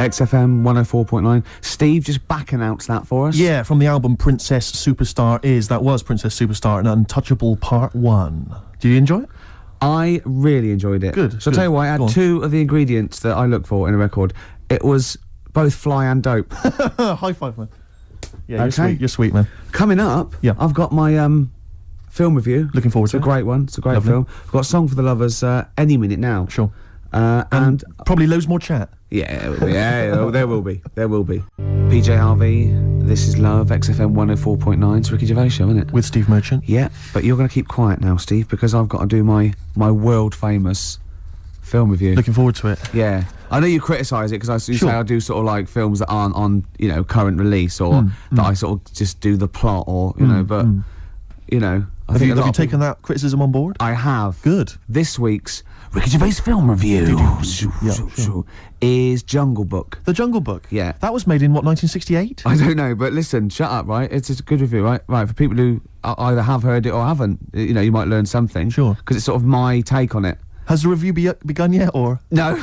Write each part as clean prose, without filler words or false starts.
XFM 104.9. Steve, just back announced that for us. Yeah, from the album Princess Superstar that was Princess Superstar and Untouchable Part 1. Did you enjoy it? I really enjoyed it. Good. So I'll tell you what, I had two of the ingredients that I look for in a record. It was both fly and dope. High five, man. Yeah, okay. You're sweet, man. Coming up, I've got my film review. Looking forward to it. It's a great one. It's a great film. I've got a song for the lovers any minute now. Sure. And probably loads more chat. Yeah, there will be. There will be. PJ Harvey, This Is Love, XFM 104.9. It's Ricky Gervais show, isn't it? With Steve Merchant. Yeah, but you're going to keep quiet now, Steve, because I've got to do my world-famous film review. Looking forward to it. Yeah. I know you criticise it, because you say I do sort of like films that aren't on, current release, or that I sort of just do the plot, or, but, Have you taken that criticism on board? I have. Good. This week's Ricky Gervais film review is Jungle Book. The Jungle Book? Yeah. That was made in, 1968? I don't know, but listen, shut up, right? It's a good review, right? Right, for people who either have heard it or haven't, you might learn something. Sure. Because it's sort of my take on it. Has the review begun yet, or...? No,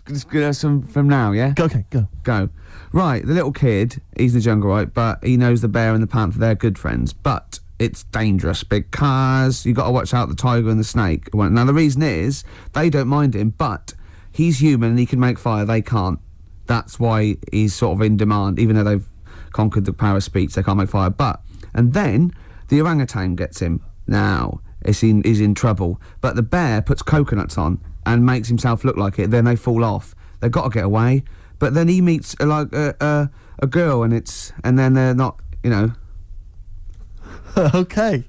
it's good from now, yeah? Okay, go. Right, the little kid, he's in the jungle, right? But he knows the bear and the panther, they're good friends, but it's dangerous because you got to watch out the tiger and the snake. Now, the reason is, they don't mind him, but he's human and he can make fire, they can't. That's why he's sort of in demand, even though they've conquered the power of speech, they can't make fire. And then, the orangutan gets him. Now, he's in trouble. But the bear puts coconuts on and makes himself look like it, then they fall off. They've got to get away. But then he meets, a girl, and then they're not, Okay.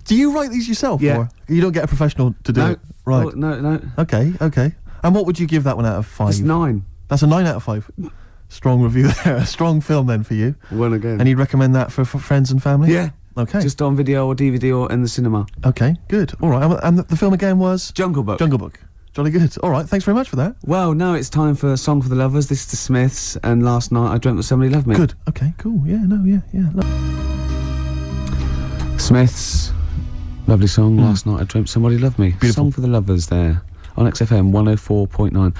Do you write these yourself? Yeah. Or you don't get a professional to do it? Right. Oh, no. Okay. And what would you give that one out of 5? It's 9. That's a 9 out of 5. Strong review there. A strong film then for you. One again. And you'd recommend that for friends and family? Yeah. Okay. Just on video or DVD or in the cinema. Okay, good. All right. And the film again was? Jungle Book. Jungle Book. Jolly good. All right, thanks very much for that. Well, now it's time for a song for the lovers. This is the Smiths, and Last Night I Dreamt That Somebody Loved Me. Good. Okay, cool. Yeah, Smiths, lovely song. Last Night I Dreamt Somebody Loved Me. Beautiful. Song for the lovers there on XFM 104.9.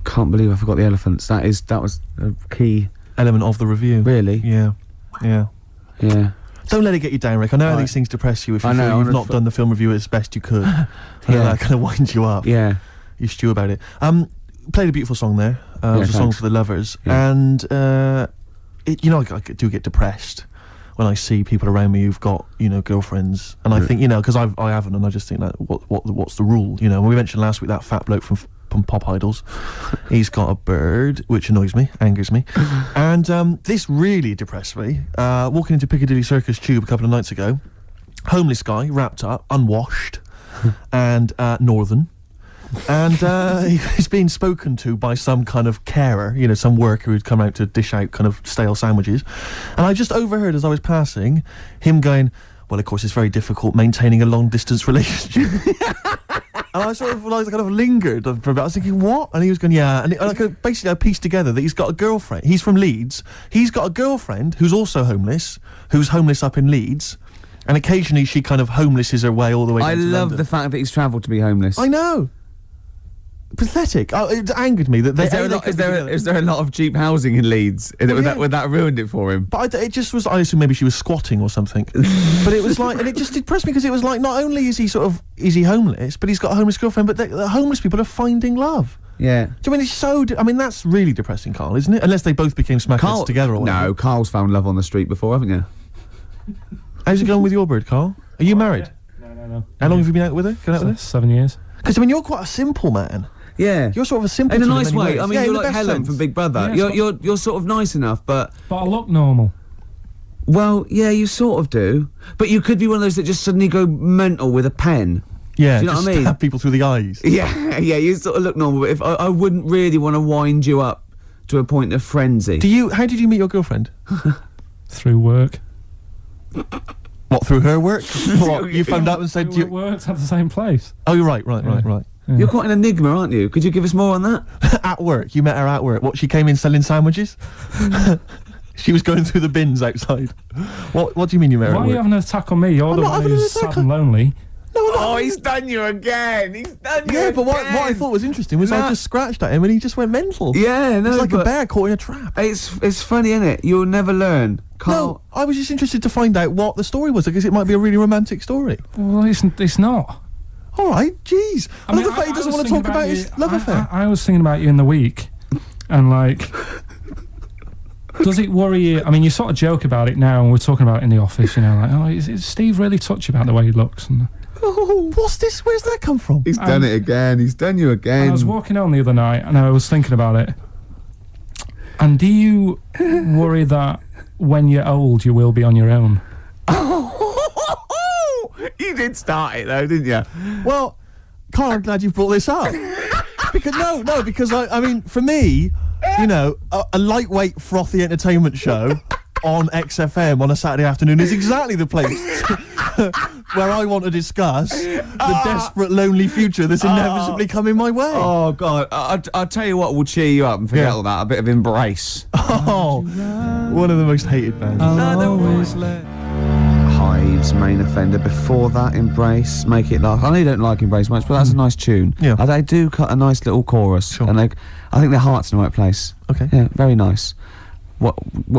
Can't believe I forgot the elephants. That was a key element of the review. Really? Yeah. Don't let it get you down, Rick. I know how these things depress you if you feel you've not done the film review as best you could. That kind of winds you up. Yeah. You stew about it. Played a beautiful song there. It was a song for the lovers. Yeah. And, I do get depressed when I see people around me who've got, girlfriends. And I think, because I haven't, and I just think that, what's the rule? When we mentioned last week that fat bloke from Pop Idols, he's got a bird, which annoys me, angers me. And this really depressed me. Walking into Piccadilly Circus Tube a couple of nights ago, homeless guy, wrapped up, unwashed, and northern. And he's being spoken to by some kind of carer, some worker who'd come out to dish out kind of stale sandwiches. And I just overheard as I was passing him going, well, of course, it's very difficult maintaining a long-distance relationship. And I sort of kind of lingered for a bit. I was thinking, what? And he was going, yeah. And basically I pieced together that he's got a girlfriend. He's from Leeds. He's got a girlfriend who's also homeless, who's homeless up in Leeds. And occasionally she kind of homelesses her way all the way down to London. I love the fact that he's travelled to be homeless. I know. Pathetic. It angered me that is there a lot of cheap housing in Leeds? Would that ruined it for him? But it just was. I assume maybe she was squatting or something. But it was like, and it just depressed me because it was like, not only is he homeless, but he's got a homeless girlfriend. But the homeless people are finding love. Yeah. Do you mean it's so? That's really depressing, Karl, isn't it? Unless they both became smackheads together or whatever. No, Karl's found love on the street before, haven't you? How's it going with your bird, Karl? Are you married? No. How long have you been out with her? Going out with her? 7 years. Because you're quite a simple man. Yeah, you're sort of a simple in a nice in way. ways. I mean, you're like Helen from Big Brother. Yeah, you're sort of nice enough, but I look normal. Well, yeah, you sort of do, but you could be one of those that just suddenly go mental with a pen. Yeah, do you know what I mean? Stab people through the eyes. Yeah, you sort of look normal. But if I wouldn't really want to wind you up to a point of frenzy. How did you meet your girlfriend? Through work. What, through her work? What, you found out and said you worked at the same place. Oh, you're right. Yeah. You're quite an enigma, aren't you? Could you give us more on that? At work. You met her at work. What, she came in selling sandwiches? She was going through the bins outside. What do you mean you met her at work? Why are you having an attack on me? You're the one who's sad and lonely. Oh, he's done you again. He's done you Yeah, again. but what I thought was interesting was I No. just scratched at him and he just went mental. Yeah, no, It's like a but bear caught in a trap. It's funny, innit? You'll never learn. No, I was just interested to find out what the story was, because it might be a really romantic story. Well, it's not. All right, jeez. I love the fact he doesn't want to talk about his love affair. I was thinking about you in the week, and like, does it worry you? I mean, you sort of joke about it now, and we're talking about it in the office, you know, like, oh, is Steve really touchy about the way he looks? And Oh, what's this? Where's that come from? He's done it again. He's done you again. I was walking home the other night, and I was thinking about it. And do you worry that when you're old, you will be on your own? You did start it though, didn't you? Well, Karl, I'm glad you brought this up. because I mean, for me, you know, a lightweight, frothy entertainment show on XFM on a Saturday afternoon is exactly the place where I want to discuss the desperate, lonely future that's inevitably coming my way. Oh God! I'll tell you what will cheer you up and forget all that. A bit of Embrace. Oh, one of the most hated bands. Hives, Main Offender. Before that, Embrace, Make It Last. I know you don't like Embrace much, but that's a nice tune. Yeah. They do cut a nice little chorus, Sure. and I think their heart's in the right place. Okay. Yeah, very nice. What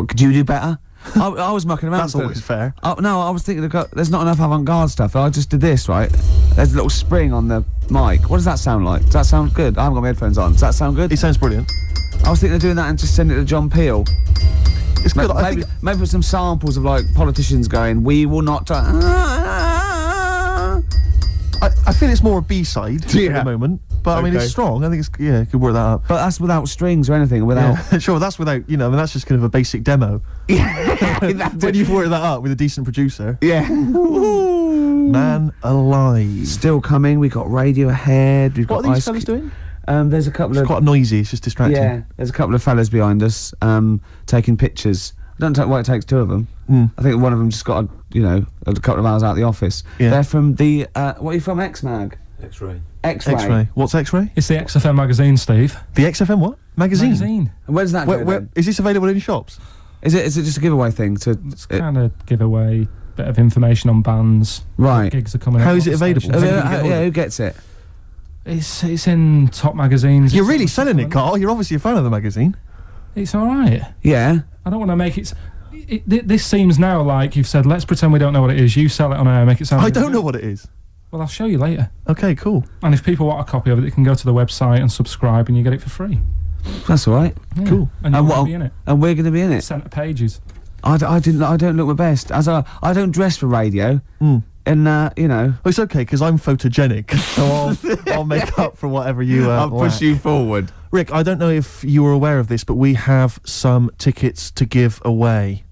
could you do better? I was mucking around. That's always fair. No, I was thinking there's not enough avant-garde stuff. I just did this, right? There's a little spring on the mic. What does that sound like? Does that sound good? I haven't got my headphones on. Does that sound good? It sounds brilliant. I was thinking of doing that and just sending it to John Peel. It's good. Maybe with some samples of like politicians going, "We will not." I feel it's more a B-side at Yeah. the moment, but I mean, Okay. it's strong. I think it's, yeah, could work that up. But that's without strings or anything. Without. Yeah. Sure, that's without, you know, I mean, that's just kind of a basic demo. When you've worked that up with a decent producer. Yeah. Man alive. Still coming. We got Radiohead. We've What got are these Ice fellas doing? There's a couple It's of quite noisy, it's just distracting. yeah. There's a couple of fellas behind us taking pictures. I don't know why it takes two of them. I think one of them just got a couple of hours out of the office. Yeah. They're from the what are you from? X-Mag. X-ray. X-Ray. X-Ray. What's X-Ray? It's the XFM magazine, Steve. The XFM what? Magazine? Magazine. And where's that? Where, go where, then? is this available in shops? Is it just a giveaway thing to? It's kind of giveaway, bit of information on bands. Right. What gigs are coming How up, is what it the available? stations- Yeah, who gets it? It's in top magazines. You're It's really on- selling it, Karl. You're obviously a fan of the magazine. It's all right. Yeah. I don't want to make it. This seems now like you've said. Let's pretend we don't know what it is. You sell it on air, make it sound. I really don't good. know what it is. Well, I'll show you later. Okay, cool. And if people want a copy of it, they can go to the website and subscribe, and you get it for free. That's all right. Yeah. Cool. And you're And going to be in it. And we're going to be in it. Centre pages. I don't look my best. I don't dress for radio. And you know. Well, it's okay because I'm photogenic, so I'll make up for whatever you. I'll push lack. you forward. Rick, I don't know if you were aware of this, but we have some tickets to give away.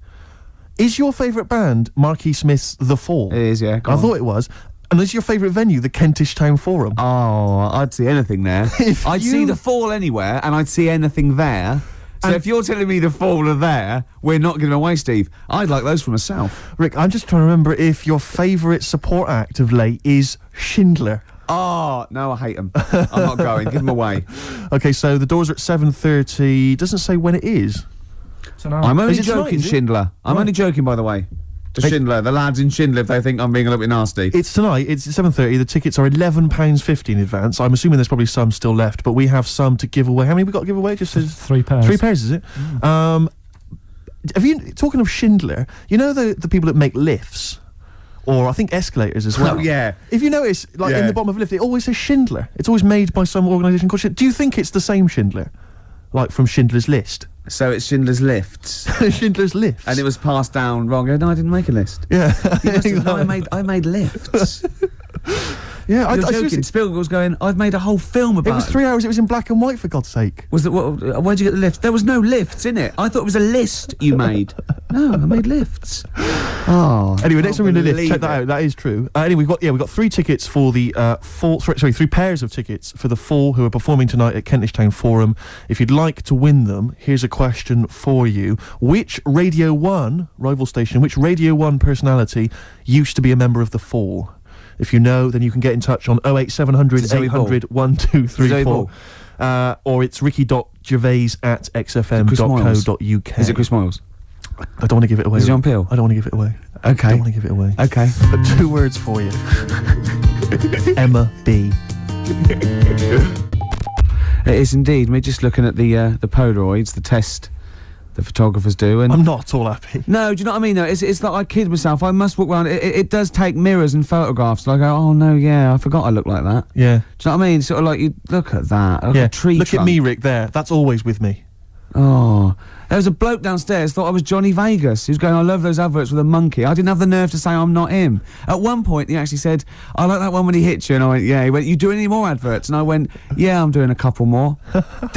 Is your favourite band Marquis Smith's The Fall? It is, yeah. Go I on. thought it was. And is your favourite venue the Kentish Town Forum? Oh, I'd see anything there. If I'd you- see the Fall anywhere, and I'd see anything there. So And- if you're telling me the Fall are there, we're not giving away, Steve. I'd like those for myself. Rick, I'm just trying to remember if your favourite support act of late is Schindler. Oh, no, I hate them. I'm not going. Give them away. Okay, so the doors are at 7:30. Doesn't say when it is. So now, I'm only Is it tonight, joking, is it? Schindler. I'm Right. only joking, by the way. To Hey- Schindler, the lads in Schindler, if they think I'm being a little bit nasty. It's tonight. It's 7:30. The tickets are £11.50 in advance. I'm assuming there's probably some still left, but we have some to give away. How many we got to give away? Just says 3 pairs. 3 pairs, is it? Have you, talking of Schindler, you know the people that make lifts? Or I think escalators as well. Oh, yeah. If you notice, like in Yeah. the bottom of a lift, it always says Schindler. It's always made by some organisation called Schindler. Do you think it's the same Schindler? Like from Schindler's List? So it's Schindler's Lifts. Schindler's Lifts. And it was passed down wrong. No, I didn't make a list. Yeah. You must have- no, I made lifts. Yeah, You're seriously- joking. Spielberg was going, I've made a whole film about It was 3 hours. It was in black and white, for God's sake. Was that where'd you get the lift? There was no lifts in it. I thought it was a list you made. No, I made lifts. Oh. Anyway, next time we're in the lift, believe check that it. out. That is true. Anyway, we've got 3 tickets for the Fall. Sorry, 3 pairs of tickets for the Fall who are performing tonight at Kentish Town Forum. If you'd like to win them, here's a question for you: which Radio 1 rival station, which Radio 1 personality used to be a member of the Fall? If you know, then you can get in touch on 08700 Zoe 800 Zoe 1234. Or it's ricky.gervais@xfm.co.uk. Is it Chris Moyles? I don't want to give it away. Is it John Peel? I don't want to give it away. Okay. I don't want to give it away. Okay. But 2 words for you. Emma B. It is indeed. We're just looking at the Polaroids, the test the photographers do, and I'm not at all happy. no, do you know what I mean? Though it's like I kid myself. I must walk around. It does take mirrors and photographs. Like, oh no, yeah, I forgot I look like that. Yeah. Do you know what I mean? Sort of like you look at that. Like a tree Look trunk. at me, Rick. There. That's always with me. Oh, there was a bloke downstairs thought I was Johnny Vegas. He was going, I love those adverts with a monkey. I didn't have the nerve to say I'm not him. At one point, he actually said, I like that one when he hits you. And I went, yeah. He went, you do any more adverts? And I went, yeah, I'm doing a couple more.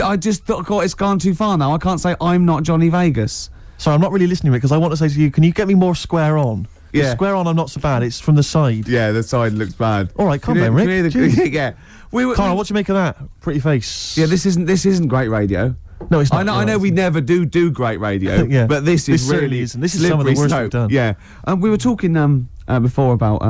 I just thought it's gone too far now. I can't say I'm not Johnny Vegas. Sorry, I'm not really listening, Rick, because I want to say to you, can you get me more square on? Yeah. Square on, I'm not so bad. It's from the side. Yeah, the side looks bad. All right, calm down, Rick. Yeah. Carl, what do you make of that? Pretty face. Yeah, this isn't great radio. No, it's not. I know we never do great radio, Yeah. but this is certainly really isn't. This is some of the slippery worst slope. we've done. Yeah, we were talking before about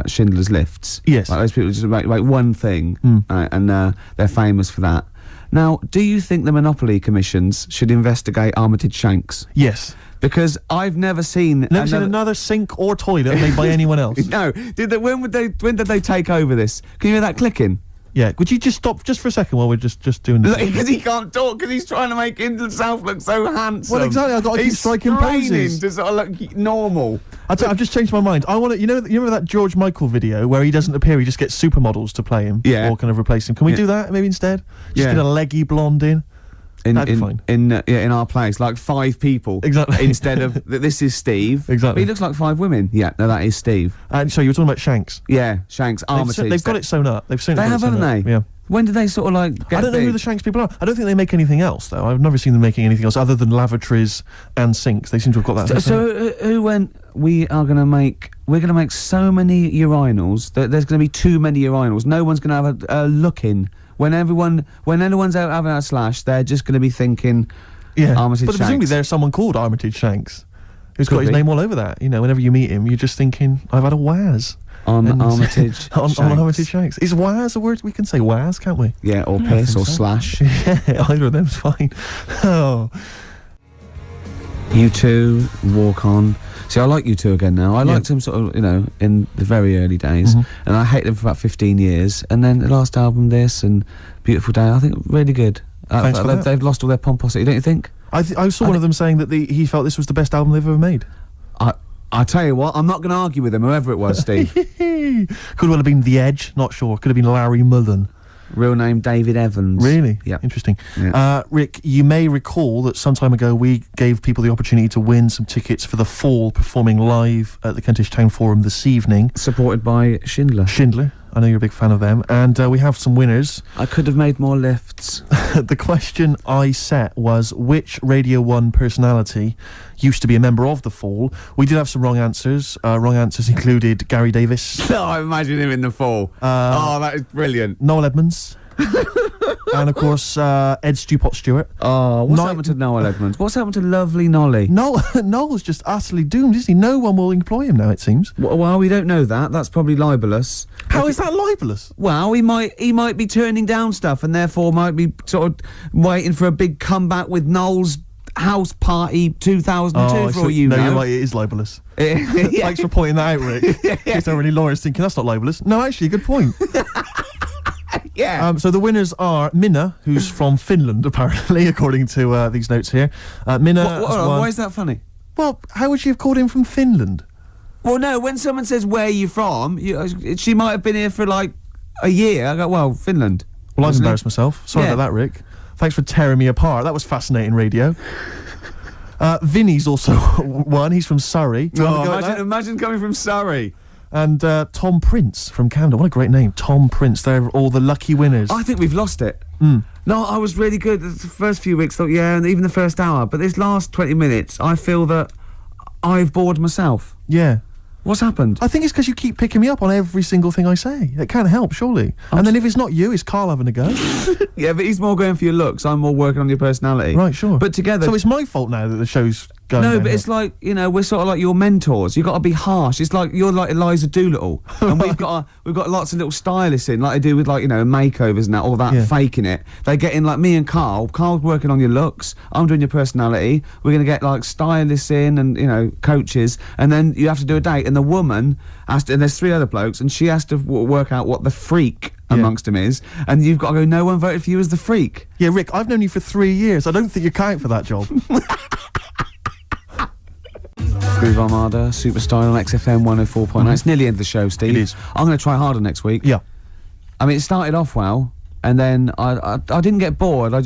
Schindler's Lifts. Yes. Like those people just make one thing, and they're famous for that. Now, do you think the Monopoly commissions should investigate Armitage Shanks? Yes. Because I've never seen Never seen another sink or toilet made by anyone else. No, when did they take over this? Can you hear that clicking? Yeah, would you just stop just for a second while we're just doing this? Because he can't talk, because he's trying to make himself look so handsome. Well, exactly, I've got to keep He's striking straining poses. to sort of look normal. I've just changed my mind. I want to, you remember that George Michael video where he doesn't appear, he just gets supermodels to play him? Yeah. Or kind of replace him. Can we do that maybe instead? Just Yeah. get a leggy blonde in? That'd be fine. In our place, like 5 people. Exactly. Instead of, this is Steve. Exactly. But he looks like 5 women. Yeah, no, that is Steve. And so you were talking about Shanks. Yeah, Shanks, Armitage. They've got it sewn up. They've certainly They got have, it sewn haven't up. they? Yeah. When did they sort of like get I don't know big? who the Shanks people are. I don't think they make anything else, though. I've never seen them making anything else other than lavatories and sinks. They seem to have got that. So who went, we're going to make so many urinals that there's going to be too many urinals. No one's going to have a look in. When anyone's out having a slash, they're just going to be thinking, Yeah, Armitage but presumably Shanks. there's someone called Armitage Shanks who's Could got his be. name all over that. You know, whenever you meet him, you're just thinking, I've had a Waz. on Armitage on Shanks. Armitage Shanks. Is Waz a word? We can say Waz, can't we? Yeah, or Yeah, I piss think or so. slash. Yeah, either of them's fine. Oh. U2, Walk On. See, I like U2 again now. I liked them sort of, in the very early days, and I hated them for about 15 years. And then the last album, this and Beautiful Day, I think really good. Thanks for that. They've lost all their pomposity, don't you think? I saw one of them saying that he felt this was the best album they've ever made. I tell you what, I'm not going to argue with him, whoever it was, Steve. Could well have been The Edge, not sure. Could have been Larry Mullen. Real name David Evans. Really? Yeah. Interesting. Yeah. Rick, you may recall that some time ago we gave people the opportunity to win some tickets for The Fall performing live at the Kentish Town Forum this evening. Supported by Schindler. Schindler, I know you're a big fan of them. And we have some winners. I could have made more lifts. The question I set was, which Radio 1 personality used to be a member of The Fall? We did have some wrong answers. Wrong answers included Gary Davis, Oh, I imagine him in the fall. Oh, that is brilliant. Noel Edmonds, and of course Ed Stewpot Stewart. Oh, what's Ni- happened to Noel Edmonds? What's happened to lovely Nolly? Noel's just utterly doomed, isn't he? No one will employ him now, it seems. Well, we don't know that. That's probably libelous. How is that libelous? Well, he might be turning down stuff, and therefore might be sort of waiting for a big comeback with Noel's House Party 2002. For all you no, know, you're right, it is libelous. Yeah. Thanks for pointing that out, Rick. In case there are any lawyers thinking that's not libelous. No, actually, good point. Yeah. So the winners are Minna, who's from Finland, apparently, according to these notes here. Minna has won. Why is that funny? Well, how would she have called him from Finland? Well, no. When someone says where are you from, she might have been here for like a year. I go, well, Finland. Well, I've Wasn't it? embarrassed myself. Sorry Yeah. about that, Rick. Thanks for tearing me apart. That was fascinating radio. Vinny's also won. He's from Surrey. Do you want to go at that? Imagine coming from Surrey. And Tom Prince from Camden. What a great name. Tom Prince. They're all the lucky winners. I think we've lost it. Mm. No, I was really good. The first few weeks, thought, yeah, and even the first hour. But this last 20 minutes, I feel that I've bored myself. Yeah. What's happened? I think it's because you keep picking me up on every single thing I say. It can't help, surely. And then if it's not you, it's Karl having a go. Yeah, but he's more going for your looks. I'm more working on your personality. Right, sure. But together... So it's my fault now that the show's going No, but downhill. it's like, you know, we're sort of like your mentors. You've got to be harsh. It's like you're like Eliza Doolittle, and we've got lots of little stylists in, like they do with, like, you know, makeovers and that, all that, Yeah. faking it. They get in, like me and Karl. Karl's working on your looks. I'm doing your personality. We're gonna get like stylists in and, you know, coaches, and then you have to do a date, and the woman has to, and there's 3 other blokes, and she has to work out what the freak amongst them is, and you've got to go, no one voted for you as the freak. Yeah, Rick, I've known you for 3 years. I don't think you're cut out for that job. Groove Armada, Superstar on XFM 104.9. It's nearly the end of the show, Steve. It is. I'm going to try harder next week. Yeah. I mean, it started off well, and then I didn't get bored. I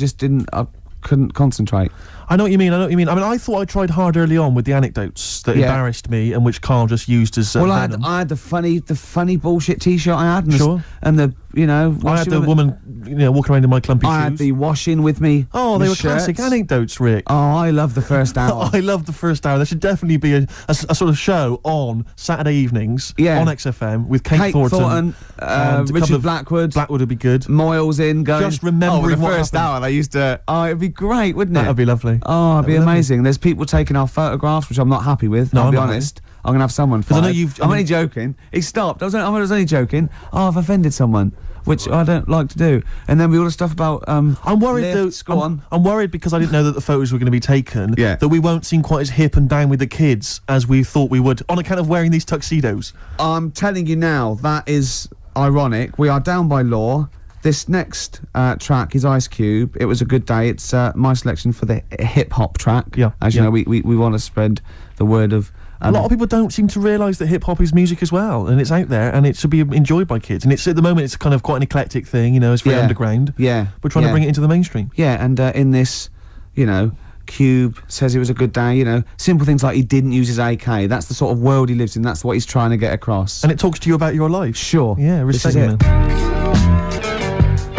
couldn't concentrate. I know what you mean. I mean, I thought I tried hard early on with the anecdotes that embarrassed me and which Karl just used as Well, venom. I had the funny bullshit T-shirt I had, and Sure. and the, you know, I had washing the with- woman, you know, walking around in my clumpy I shoes. had the washing with me. Oh, they my were classic shirts. anecdotes, Rick. Oh, I love the first hour. I love the first hour. There should definitely be a sort of show on Saturday evenings Yeah. on XFM with Kate, Kate Thornton, and a couple Richard of- Blackwood. Blackwood would be good. Moyles in going. Just remembering the what first happened. hour. They used to. Oh, it'd be great, wouldn't it? That'd be lovely. Oh, it'd be That'd be lovely. amazing. There's people taking our photographs, which I'm not happy with. No, I'll I'm be not honest. I'm gonna have someone. 'Cause I know fired. you've- I'm only joking. He stopped. I was only joking. Oh, I've offended someone, which I don't like to do. And then we all the stuff about. I'm worried lifts. though. Go on. I'm worried because I didn't know that the photos were going to be taken. Yeah. That we won't seem quite as hip and down with the kids as we thought we would on account of wearing these tuxedos. I'm telling you now, that is ironic. We are down by law. This next track is Ice Cube. It was a good day. It's my selection for the hip hop track. Yeah, As you yeah. know, we want to spread the word of. A lot of people don't seem to realise that hip hop is music as well, and it's out there, and it should be enjoyed by kids. And it's at the moment, it's kind of quite an eclectic thing. You know, it's very underground. Yeah. We're trying to bring it into the mainstream. Yeah, and in this, you know, Cube says it was a good day, you know, simple things like he didn't use his AK. That's the sort of world he lives in. That's what he's trying to get across. And it talks to you about your life. Sure. Yeah, This respect is you, it. man.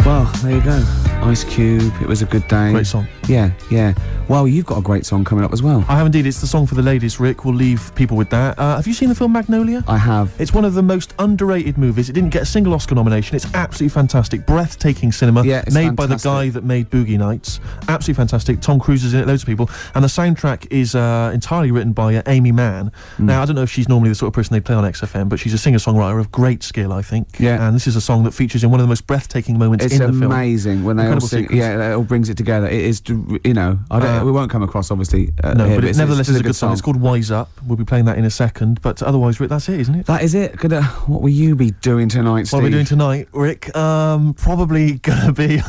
Well, there you go. Ice Cube, it was a good day. Great song. Yeah, yeah. Well, you've got a great song coming up as well. I have indeed. It's the song for the ladies, Rick. We'll leave people with that. Have you seen the film Magnolia? I have. It's one of the most underrated movies. It didn't get a single Oscar nomination. It's absolutely fantastic. Breathtaking cinema. Yeah, it's made by the fantastic. guy that made Boogie Nights. Absolutely fantastic. Tom Cruise is in it, loads of people. And the soundtrack is entirely written by Amy Mann. Now, I don't know if she's normally the sort of person they play on XFM, but she's a singer-songwriter of great skill, I think. Yeah. And this is a song that features in one of the most breathtaking moments It's in the film. amazing when they all Incredible sing. sequence. Yeah, it all brings it together. It is, you know, we won't come across obviously. No, here, but it nevertheless it's is a good song. It's called Wise Up. We'll be playing that in a second. But otherwise, Rick, that's it, isn't it? That is it. What will you be doing tonight, Steve? What are we doing tonight, Rick? Probably gonna be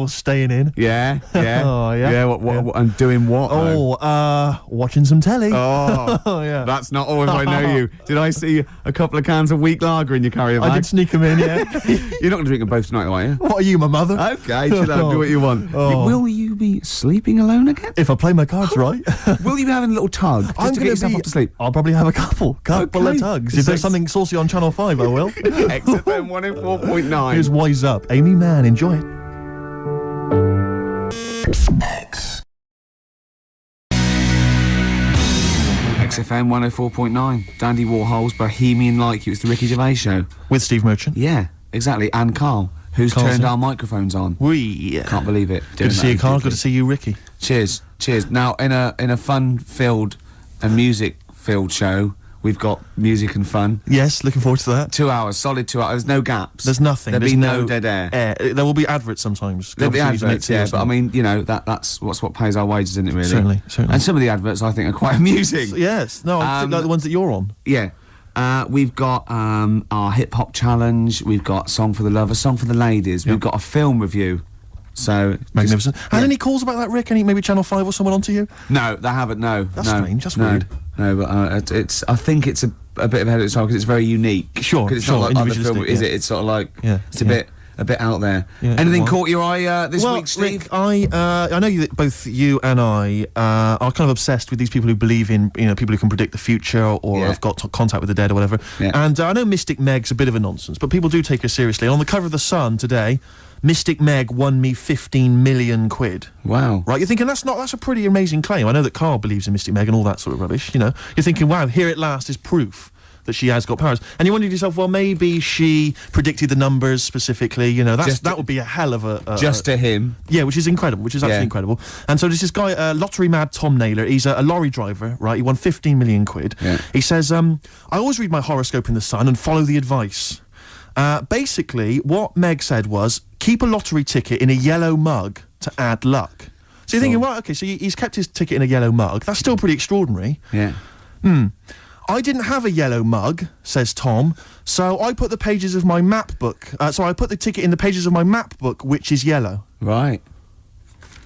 staying in. Yeah, yeah. Oh, yeah. Yeah, what, and doing what? though? Watching some telly. Oh, Oh, yeah. that's not always I know you. Did I see a couple of cans of weak lager in your carrier bag? I did sneak them in, yeah. You're not going to drink them both tonight, though, are you? What are you, my mother? Okay, chill out, do what you want. Oh. Will you be sleeping alone again? If I play my cards right. Will you be having a little tug just to get yourself off to sleep? I'll probably have a couple of Okay. tugs. If there's something saucy on Channel 5, I will. XFM 104.9. Here's Wise Up. Amy Mann, enjoy it. XFM 104.9. Dandy Warhol's Bohemian Like You. It's the Ricky Gervais show. With Steve Merchant. Yeah, exactly. And Carl, who's Carl's turned in. our microphones on. We. Can't believe it. Good to see you, Karl. Good to see you, Ricky. Cheers, cheers. Now, in a fun-filled and music-filled show, we've got music and fun. Yes, looking forward to that. 2 hours, solid 2 hours. There's no gaps. There's nothing. There'll There's be no dead air. There will be adverts sometimes. There'll be Obviously, adverts, you yeah, need to but I mean, you know, that's what pays our wages, isn't it, really? Certainly, certainly. And some of the adverts, I think, are quite amusing. Yes. No, I think like the ones that you're on. Yeah. We've got our hip-hop challenge, we've got Song for the Lover, Song for the Ladies, Yep. we've got a film review. So Magnificent. just- Had yeah. any calls about that, Rick? Any maybe Channel 5 or someone onto you? No, they haven't. No, That's no, strange, that's no, weird. No, but it's. I think it's a bit of ahead of its time because it's very unique. Sure, 'Cause it's sure, not like other individualistic, film, is yeah. it? It's sort of like Yeah, it's a yeah. bit out there. Yeah, Anything well- caught your eye this well, week, Steve? Rick, I know that both you and I are kind of obsessed with these people who believe in, you know, people who can predict the future or Yeah. have got contact with the dead or whatever. Yeah. And I know Mystic Meg's a bit of a nonsense, but people do take her seriously. And on the cover of The Sun today, Mystic Meg won me 15 million quid. Wow. Right, you're thinking that's a pretty amazing claim. I know that Karl believes in Mystic Meg and all that sort of rubbish, you know. You're thinking, wow, here at last is proof that she has got powers. And you wonder to yourself, well, maybe she predicted the numbers specifically. You know, that would be a hell of a just to him. Yeah, which is incredible, which is absolutely incredible. And so there's this guy, lottery mad Tom Naylor. He's a lorry driver, right? He won 15 million quid. Yeah. He says, I always read my horoscope in the Sun and follow the advice. Basically, what Meg said was, keep a lottery ticket in a yellow mug to add luck. So you're thinking, well, okay, so he's kept his ticket in a yellow mug. That's still pretty extraordinary. Yeah. I didn't have a yellow mug, says Tom, so I put the pages of my map book. So I put the ticket in the pages of my map book, which is yellow. Right.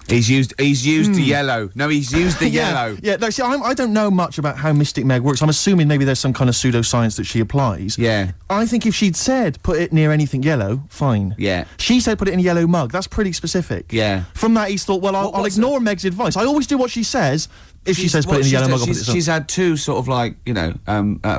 He's used the yellow. No, he's used the yellow. Yeah, no, see, I don't know much about how Mystic Meg works. I'm assuming maybe there's some kind of pseudoscience that she applies. Yeah. I think if she'd said put it near anything yellow, fine. Yeah. She said put it in a yellow mug. That's pretty specific. Yeah. From that, he's thought, well, I'll ignore Meg's advice. I always do what she says. If she says put it in a yellow mug, I'll put it in. She's had two sort of like,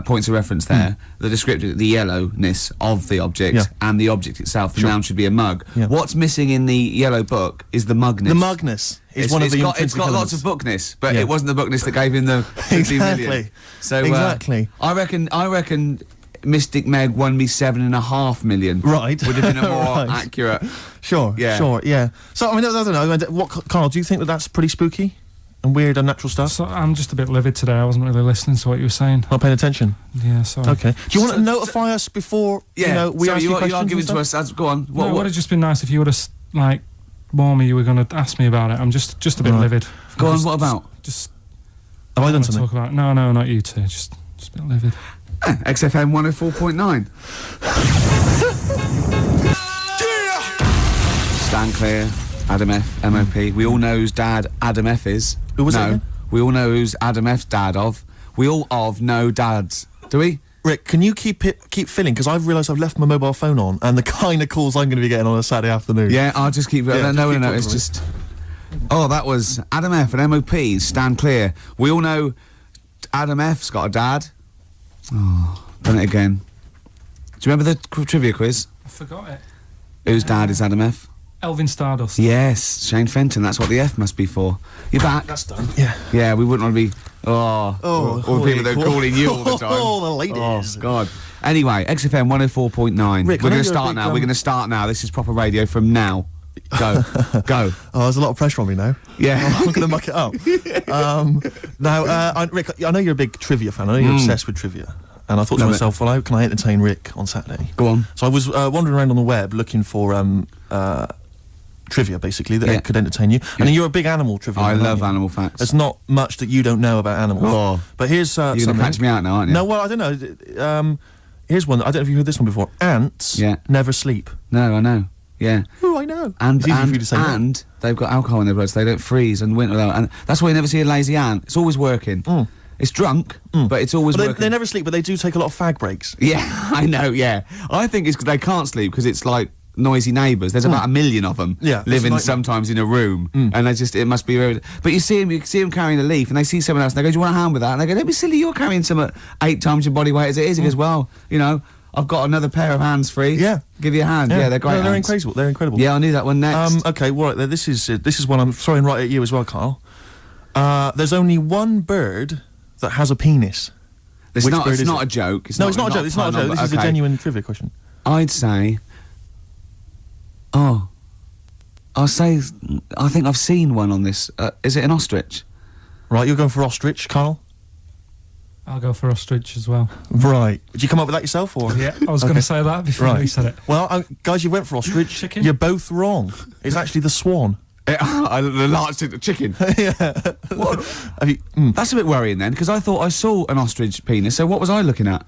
points of reference there. The descriptive, the yellowness of the object and the object itself. The noun should be a mug. Yeah. What's missing in the yellow book is the mugness. The mugness is one of the It's got lots of bookness, but it wasn't the bookness that gave him the 50 million. So, exactly. I reckon Mystic Meg won me 7.5 million. Right. Would have been a more accurate. Sure, yeah. So, I mean, I don't know. Carl, do you think that that's pretty spooky? And weird, unnatural stuff? So I'm just a bit livid today. I wasn't really listening to what you were saying. Not paying attention? Yeah, sorry. Okay. Do you want to notify us before, we ask you questions? You are giving to us. Go on. What would have just been nice if you would have, warned me you were going to ask me about it. I'm just a bit livid. Go on, what about? Have I done something? Talk about No, not you two. Just a bit livid. XFM 104.9. Stand clear. Adam F, MOP. We all know whose dad Adam F is. Who was it again? We all know who's Adam F's dad of. We all know dads. Do we? Rick, can you keep filling? Because I've realised I've left my mobile phone on, and the kind of calls I'm going to be getting on a Saturday afternoon. Yeah, I'll just keep... No, it's just... Oh, that was Adam F and MOP. Stand clear. We all know Adam F's got a dad. Oh, done it again. Do you remember the trivia quiz? I forgot it. Whose dad is Adam F? Elvin Stardust. Yes, Shane Fenton. That's what the F must be for. You're back. That's done. Yeah. Yeah, we wouldn't want to be... all the people that are calling you all the time. Oh, the ladies. Oh, God. Anyway, XFM 104.9. Rick, We're going to start now. We're going to start now. This is proper radio from now. Go. Go. Oh, there's a lot of pressure on me now. Yeah. I'm going to muck it up. Now, Rick, I know you're a big trivia fan. I know you're obsessed with trivia. And I thought to myself, well, how can I entertain Rick on Saturday? Go on. So I was wandering around on the web looking for trivia, basically, that could entertain you. And you're a big animal trivia fan. I love animal facts. There's not much that you don't know about animals. Oh. But here's you're going to catch me out now, aren't you? No, well, I don't know. Here's one. I don't know if you've heard this one before. Ants never sleep. No, I know. Yeah. Oh, I know. And they've got alcohol in their blood, so they don't freeze and winter. And that's why you never see a lazy ant. It's always working. It's drunk, but it's always working. They never sleep, but they do take a lot of fag breaks. Yeah, I know, yeah. I think it's 'cause they can't sleep because it's like noisy neighbours. There's about 1 million of them living sometimes in a room, and it must be very... But you see them carrying a leaf, and they see someone else, and they go, do you want a hand with that? And they go, don't be silly, you're carrying some at 8 times your body weight as it is. He goes, well, I've got another pair of hands free. Yeah. Give you a hand. Yeah, they're great. No, they're hands. incredible. They're incredible. Yeah, I knew that one next. Okay, well, this is one I'm throwing right at you as well, Karl. There's only one bird that has a penis. It's not a joke. It's not a joke. It's not a joke. This is a genuine trivia question. I'd say... I'll say... I think I've seen one on this. Is it an ostrich? Right, you're going for ostrich, Karl? I'll go for ostrich as well. Right. Did you come up with that yourself, or...? Yeah, I was going to say that before you said it. Well, guys, you went for ostrich. Chicken? You're both wrong. It's actually the swan. The large chicken. Yeah. What? That's a bit worrying then, because I thought I saw an ostrich penis. So what was I looking at?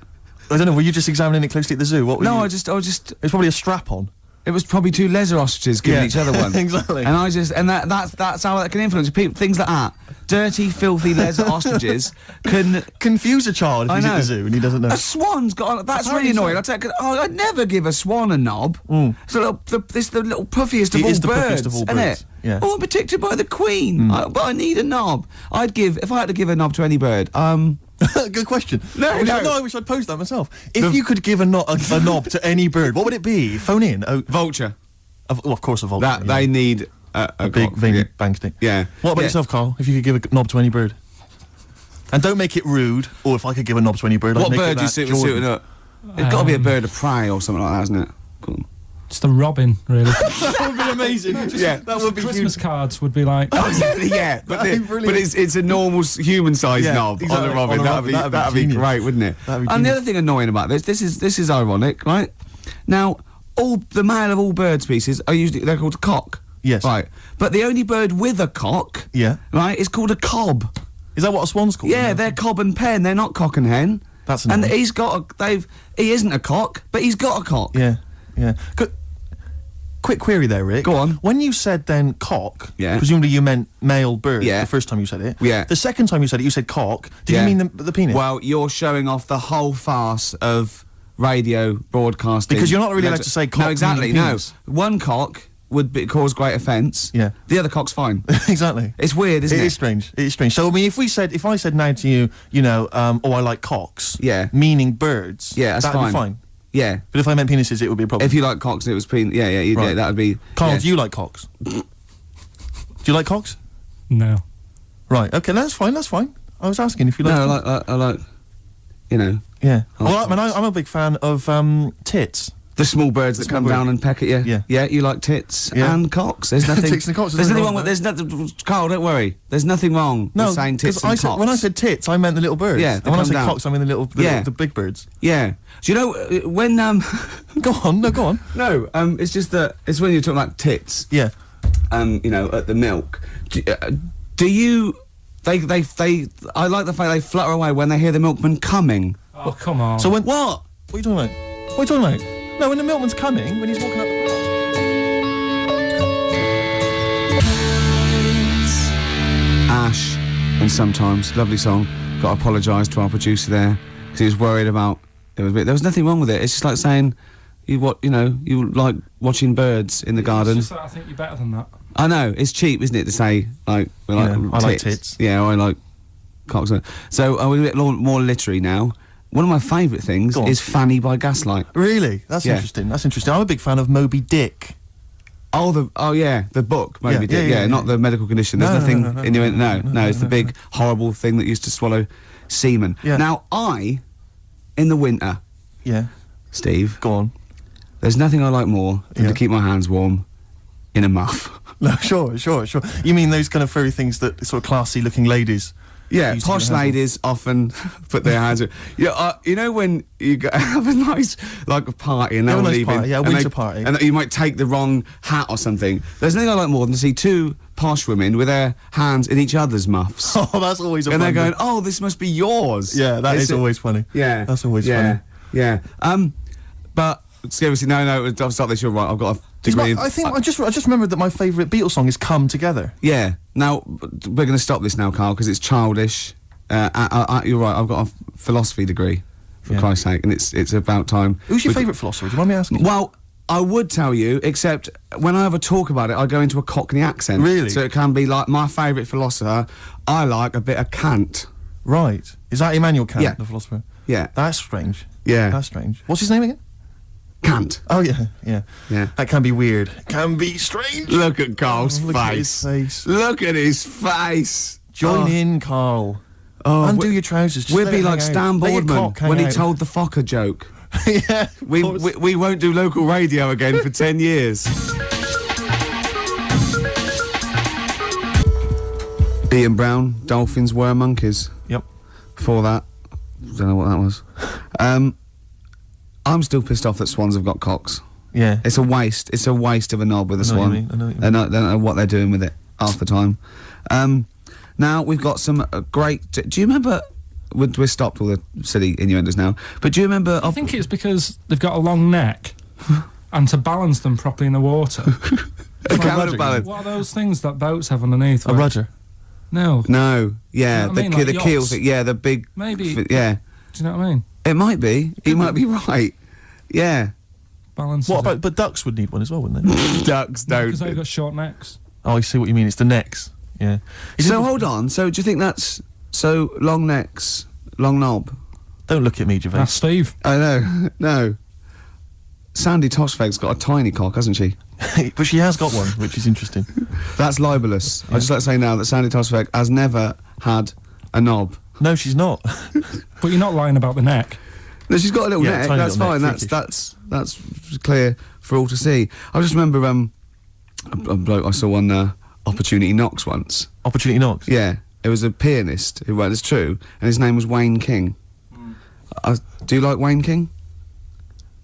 I don't know. Were you just examining it closely at the zoo? What? I was just. It's probably a strap-on. It was probably two leather ostriches giving each other one. Exactly. And that's how that can influence people. Things like that. Dirty, filthy leather ostriches can confuse a child if he's at the zoo and he doesn't know. A swan's got. That's really annoying. I'd never give a swan a knob. It's the little puffiest of all birds, isn't it? Yeah. Oh, I'm protected by the queen, but I need a knob. If I had to give a knob to any bird. Good question. I wish I'd posed that myself. If you could give a knob to any bird, what would it be? Phone in. Vulture. Of course, a vulture. They need a big veiny bang stick. Yeah. What about yourself, Karl? If you could give a knob to any bird? And don't make it rude, or if I could give a knob to any bird, I'd What make it bird do you that suit Jordan. suiting up? It's got to be a bird of prey or something like that, hasn't it? Cool. It's the robin, really. That would be amazing. Yeah, that would be Christmas huge. cards would be like. Yeah, That'd be brilliant. it's a normal human-sized Yeah, knob exactly. on a robin. On a robin, That'd be genius. great, wouldn't it? That'd be And the genius. other thing annoying about this is ironic, right? Now, all the male of all bird species they're called a cock. Yes. Right. But the only bird with a cock, Yeah. right, is called a cob. Is that what a swan's called? Yeah, they're cob and pen. They're not cock and hen. That's and annoying. he isn't a cock, but he's got a cock. Yeah, yeah. Quick query there, Rick. Go on. When you said then cock, Yeah. presumably you meant male bird. Yeah. The first time you said it. Yeah. The second time you said it, you said cock. Did Yeah. you mean the penis? Well, you're showing off the whole farce of radio broadcasting. Because you're not really allowed to say cock No, exactly. meaning No, penis. one cock would cause great offence. Yeah. The other cock's fine. Exactly. It's weird, isn't it? It is strange. It is strange. So I mean, if I said now to you, oh, I like cocks. Yeah. Meaning birds. Yeah, that's that'd fine. be fine. Yeah. But if I meant penises, it would be a problem. If you like cocks and it was yeah, Right. that would be. Carl, yeah. do you like cocks? Do you like cocks? No. Right. Okay, that's fine. That's fine. I was asking if you like. No, I like, you know, Yeah. I like Well, I mean, I'm a big fan of tits. the small birds that small come bird. down and peck at you. Yeah. Yeah, you like tits Yeah. and cocks. There's nothing. Tits and cocks, There's there's nothing nothing wrong with. There's nothing. Carl, don't worry. There's nothing wrong No, with saying tits 'cause and I said, cocks. when I said tits, I meant the little birds. Yeah, And they when I come said down. cocks, I mean Yeah. the big birds. Yeah. Do you know when Go on. No, go on. No, it's just that it's when you're talking about tits. Yeah. You know, at the milk. Do you? I like the fact they flutter away when they hear the milkman coming. Oh, come on. So when What? What are you talking about? What are you talking about? No, when the milkman's coming, when he's walking up the path. Ash, and sometimes lovely song. Got to apologise to our producer there because he was worried about. There was nothing wrong with it. It's just like saying you like watching birds in the garden. It's just that I think you're better than that. I know it's cheap, isn't it, to say like we like Yeah, I like tits. Yeah, I like cocks. So we're a bit more literary now. One of my favourite things Go on. is Fanny by Gaslight. Really? That's Yeah. interesting. That's interesting. I'm a big fan of Moby Dick. Oh yeah, the book, maybe. Yeah, Not the medical condition. There's No, nothing no, in your no. It's the big horrible thing that used to swallow semen. Yeah. Now in the winter, Yeah. Steve, Go on. there's nothing I like more than Yeah. to keep my hands warm in a muff. No, sure. You mean those kind of furry things that sort of classy-looking ladies? Yeah, used to posh get hands on? ladies often put their hands. You know when you have a nice a party and they're Have a all nice leaving, party, yeah, and winter party. and you might take the wrong hat or something. There's nothing I like more than to see two posh women with their hands in each other's muffs, Oh, that's always a and fun they're going, bit. "Oh, this must be yours." Yeah, that It's is a- always funny. Yeah, That's always yeah, funny. Yeah. But seriously, no. I'll stop this. You're right. I've got a degree. I think I just remembered that my favourite Beatles song is "Come Together." Yeah. Now we're going to stop this now, Carl, because it's childish. You're right. I've got a philosophy degree, for Yeah. Christ's sake, and it's about time. Who's your We- favourite philosopher? Do you mind me asking? Well, I would tell you, except when I ever talk about it, I go into a Cockney accent. Really? So it can be like my favourite philosopher. I like a bit of Kant. Right. Is that Immanuel Kant, Yeah. the philosopher? Yeah. That's strange. Yeah. That's strange. What's his name again? Kant. Oh yeah, yeah. Yeah. That can be weird. Can be strange. Look at Carl's Look at his face. Look at his face. Join Oh. in, Carl. Oh, Undo your trousers. Just We'd let be it like hang Stan out. Let your Boardman cock hang when he out. told the Fokker joke. Yeah. of We course. won't do local radio again for 10 years. Ian Brown, Dolphins were monkeys. Yep. Before that, don't know what that was. I'm still pissed off that swans have got cocks. Yeah. It's a waste. It's a waste of a knob with a I know what swan. you mean, I know what you They don't know what they're doing with it half the time. Now we've got some great. Do you remember? We're stopped all the silly innuendos now. But do you remember? I think it's because they've got a long neck, and to balance them properly in the water. a like counterbalance. What are those things that boats have underneath? A rudder. No. No, yeah, You know what I mean? the Like keel yachts? thing. Yeah, the big. Maybe. Yeah, Do you know what I mean? it might be. He might be right. Yeah. Balance. What about? But ducks would need one as well, wouldn't they? Ducks don't. Because they've got short necks. Oh, I see what you mean. It's the necks. Yeah. So hold on. So do you think that's so long necks, long knob? Don't look at me, Gervais. That's Steve. I know. No. Sandy Tossfeg's got a tiny cock, hasn't she? But she has got one, which is interesting. That's libelous. I just like to say now that Sandy Tossfeg has never had a knob. No, she's not. But you're not lying about the neck. No, she's got a little Yeah, neck. tiny That's little fine. neck, That's clear for all to see. I just remember a bloke I saw on Opportunity Knocks once. Opportunity Knocks? Yeah, it was a pianist who wrote. It's true, and his name was Wayne King. Do you like Wayne King?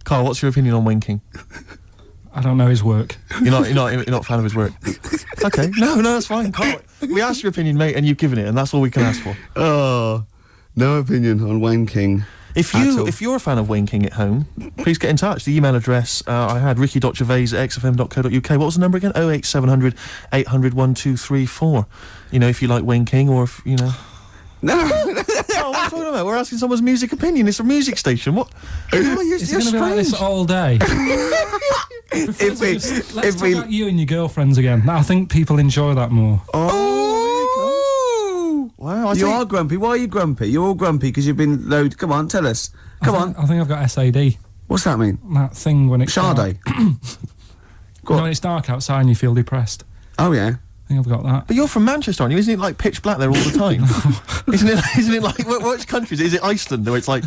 Carl, what's your opinion on Wayne King? I don't know his work. You're not a fan of his work. Okay, no, that's fine. Carl, we asked your opinion, mate, and you've given it, and that's all we can ask for. Oh, no opinion on Wayne King. If you're a fan of Wayne King at home, please get in touch. The email address I had, ricky.gervais@xfm.co.uk. What was the number again? 08700 800 1234. You know, if you like Wayne King, or if you know. No. Oh, what are you talking about? We're asking someone's music opinion. It's a music station. What? Oh, you're It's going to be like this all day. Let's talk about you and your girlfriends again. I think people enjoy that more. Wow, You are grumpy. Why are you grumpy? You're all grumpy because you've been loaded. Come on, tell us. Come on. I think I've got SAD. What's that mean? That thing when it's Sade. dark. When it's dark outside and you feel depressed. Oh yeah. I think I've got that. But you're from Manchester, aren't you? Isn't it like pitch black there all the time? Isn't it like which country is it? Is it Iceland where it's like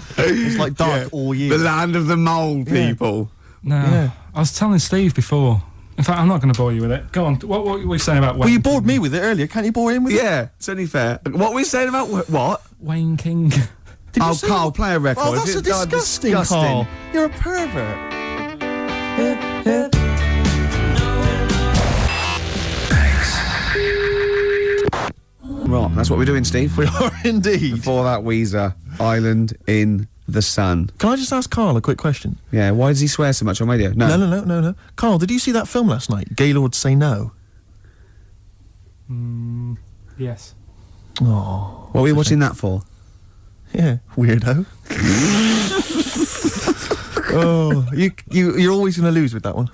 dark all year? The land of the mole people. No, Yeah. I was telling Steve before. In fact, I'm not going to bore you with it. Go on. What were we saying about Wayne? Well, you bored me with it earlier. Can't you bore him with it? Yeah, it's only fair. What were we saying about what? Wayne King. Did you Oh, say- Carl, play a record. Oh, that's a disgusting, Carl. You're a pervert. Right, that's what we're doing, Steve. We are indeed. Before that, Weezer, Island in the Sun. Can I just ask Carl a quick question? Yeah, why does he swear so much on radio? No. Carl, did you see that film last night? Gaylord Say No. Yes. Oh, What were you watching that for? yeah, weirdo. Oh, you're always going to lose with that one.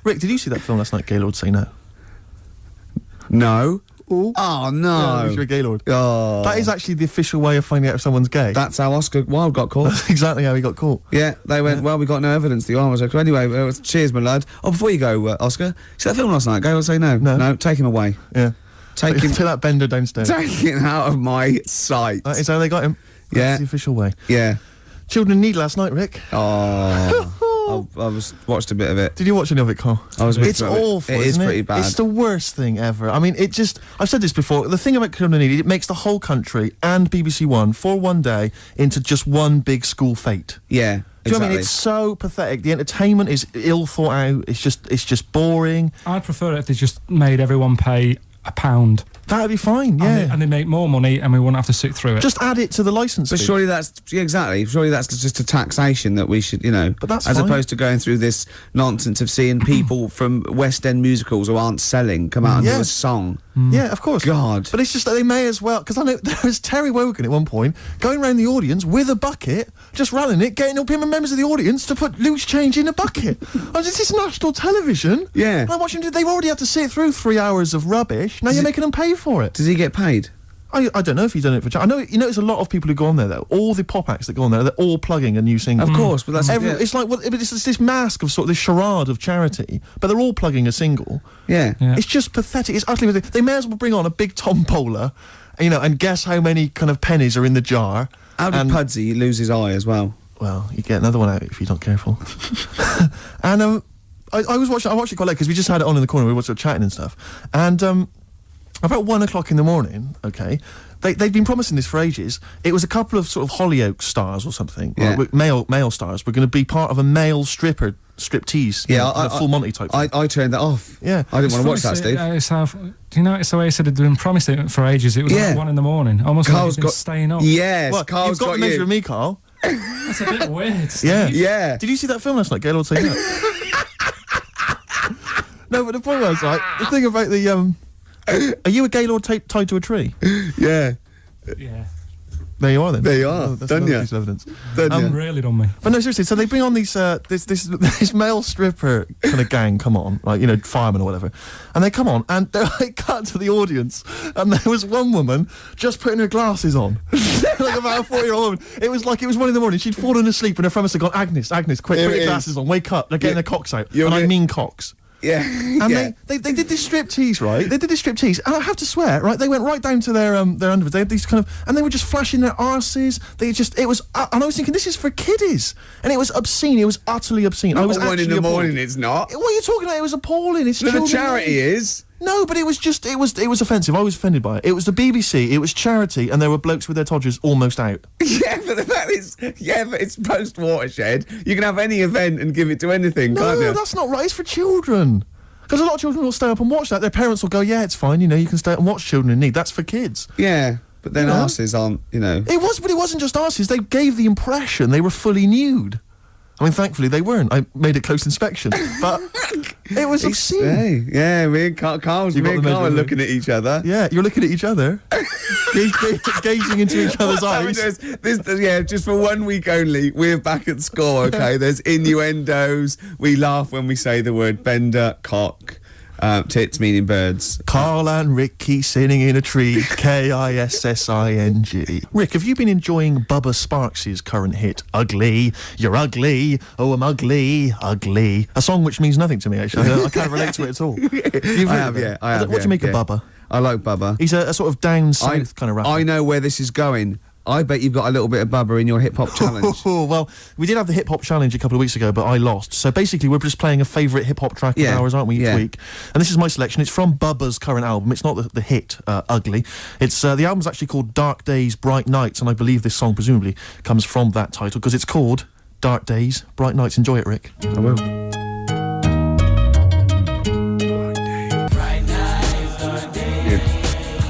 Rick, did you see that film last night? Gaylord Say No. No. Oh, Oh, yeah, no. you're a Gaylord. Oh. That is actually the official way of finding out if someone's gay. That's how Oscar Wilde got caught. That's exactly how he got caught. Yeah, they went, well, we got no evidence the arm was okay. Anyway, cheers, my lad. Oh, before you go, Oscar, see that film last night? Go say no. No. Take him away. Yeah. Take him to that bender downstairs. Take him out of my sight. That is how they got him. Yeah. That's the official way. Yeah. Children in Need last night, Rick. Oh. I watched a bit of it. Did you watch any of it, Carl? I was a bit It's through it. awful. It is isn't pretty bad. It's the worst thing ever. I mean, I've said this before. The thing about Children in Need, it makes the whole country and BBC One for one day into just one big school fete. Yeah. Do you know exactly. what I mean? It's so pathetic. The entertainment is ill thought out. It's just boring. I'd prefer it if they just made everyone pay £1. That'd be fine. Yeah. And they make more money and we wouldn't have to sit through it. Just add it to the license. But fee. surely exactly. Surely that's just a taxation that we should, But that's as fine. opposed to going through this nonsense of seeing people from West End musicals who aren't selling come out and do Yeah. a song. Yeah, of course. God. But it's just that they may as well, because I know there was Terry Wogan at one point going around the audience with a bucket, just rallying it, getting up members of the audience to put loose change in a bucket. This is national television. Yeah. And I'm watching. They've already had to sit through 3 hours of rubbish. Now you're making them pay for it. Does he get paid? I don't know if he's done it for. I know you notice a lot of people who go on there though. All the pop acts that go on there, they're all plugging a new single. Of course, but that's yeah. It's like it's this mask of sort of this charade of charity, but they're all plugging a single. Yeah. Yeah. It's just pathetic. It's utterly pathetic. They may as well bring on a big tombola, and guess how many kind of pennies are in the jar. How did Pudsey lose his eye as well? Well, you get another one out if you're not careful. And I watched it quite late because we just had it on in the corner. We were chatting and stuff. And about 1 o'clock in the morning, okay, they've been promising this for ages. It was a couple of sort of Hollyoaks stars or something, Yeah. male stars. Were going to be part of a male striptease. Yeah, full Monty type thing. I turned that off. Yeah. I didn't want to watch that, Steve. Do you know it's the way he said it'd been promised it for ages? It was Yeah. like 1 in the morning. Almost Carl's like he's been staying up. Yes, Well, Carl's you've got to measure you. me, Carl. That's a bit weird. Steve. Yeah. Yeah. Did you see that film last night, Gaylord Say No? No, but the point was, right, the thing about the, are you a Gaylord tied to a tree? Yeah. Yeah. There you are then. There you are. That's Done another ya. piece of evidence. Really done me. But no, seriously, so they bring on these, this male stripper kind of gang come on, like, firemen or whatever, and they come on, and they cut to the audience, and there was one woman just putting her glasses on, like about a 40-year-old woman. It was 1 in the morning, she'd fallen asleep, and her friend had gone, Agnes, quick, Here put it your is. glasses on, wake up, they're getting their cocks out, You're and I gonna- mean cocks. Yeah. And they did this striptease, right? They did this striptease, and I have to swear, right? They went right down to their underwear. They had these kind of, and they were just flashing their arses. It was, and I was thinking, this is for kiddies, and it was obscene. It was utterly obscene. I was Not 1 in the actually morning, appalled. it's not. What are you talking about? It was appalling. It's The children. charity is. No, but it was offensive. I was offended by it. It was the BBC, it was charity, and there were blokes with their todgers almost out. Yeah, but the fact is, but it's post-watershed. You can have any event and give it to anything, can't No, you? that's not right. It's for children. Because a lot of children will stay up and watch that. Their parents will go, yeah, it's fine, you know, you can stay up and watch children in need. That's for kids. Yeah, but then You know? arses aren't, you know. But it wasn't just arses. They gave the impression they were fully nude. I mean, thankfully they weren't. I made a close inspection, but it was obscene. Hey, yeah, me and Carl are looking at each other. Yeah, you're looking at each other, gazing into each other's eyes. Just for 1 week only, we're back at score, okay? There's innuendos. We laugh when we say the word bender, cock, tits meaning birds. Karl and Ricky sitting in a tree, Kissing. Rick, have you been enjoying Bubba Sparks' current hit, Ugly? You're ugly, oh I'm ugly, ugly. A song which means nothing to me, actually. I can't relate to it at all. I have. What do you make of Bubba? I like Bubba. He's a sort of down south kind of rapper. I know where this is going. I bet you've got a little bit of Bubba in your hip-hop challenge. Oh, well, we did have the hip-hop challenge a couple of weeks ago, but I lost. So basically, we're just playing a favourite hip-hop track of ours, aren't we, each week? And this is my selection. It's from Bubba's current album. It's not the hit, Ugly. It's the album's actually called Dark Days, Bright Nights, and I believe this song presumably comes from that title, because it's called Dark Days, Bright Nights. Enjoy it, Rick. I will.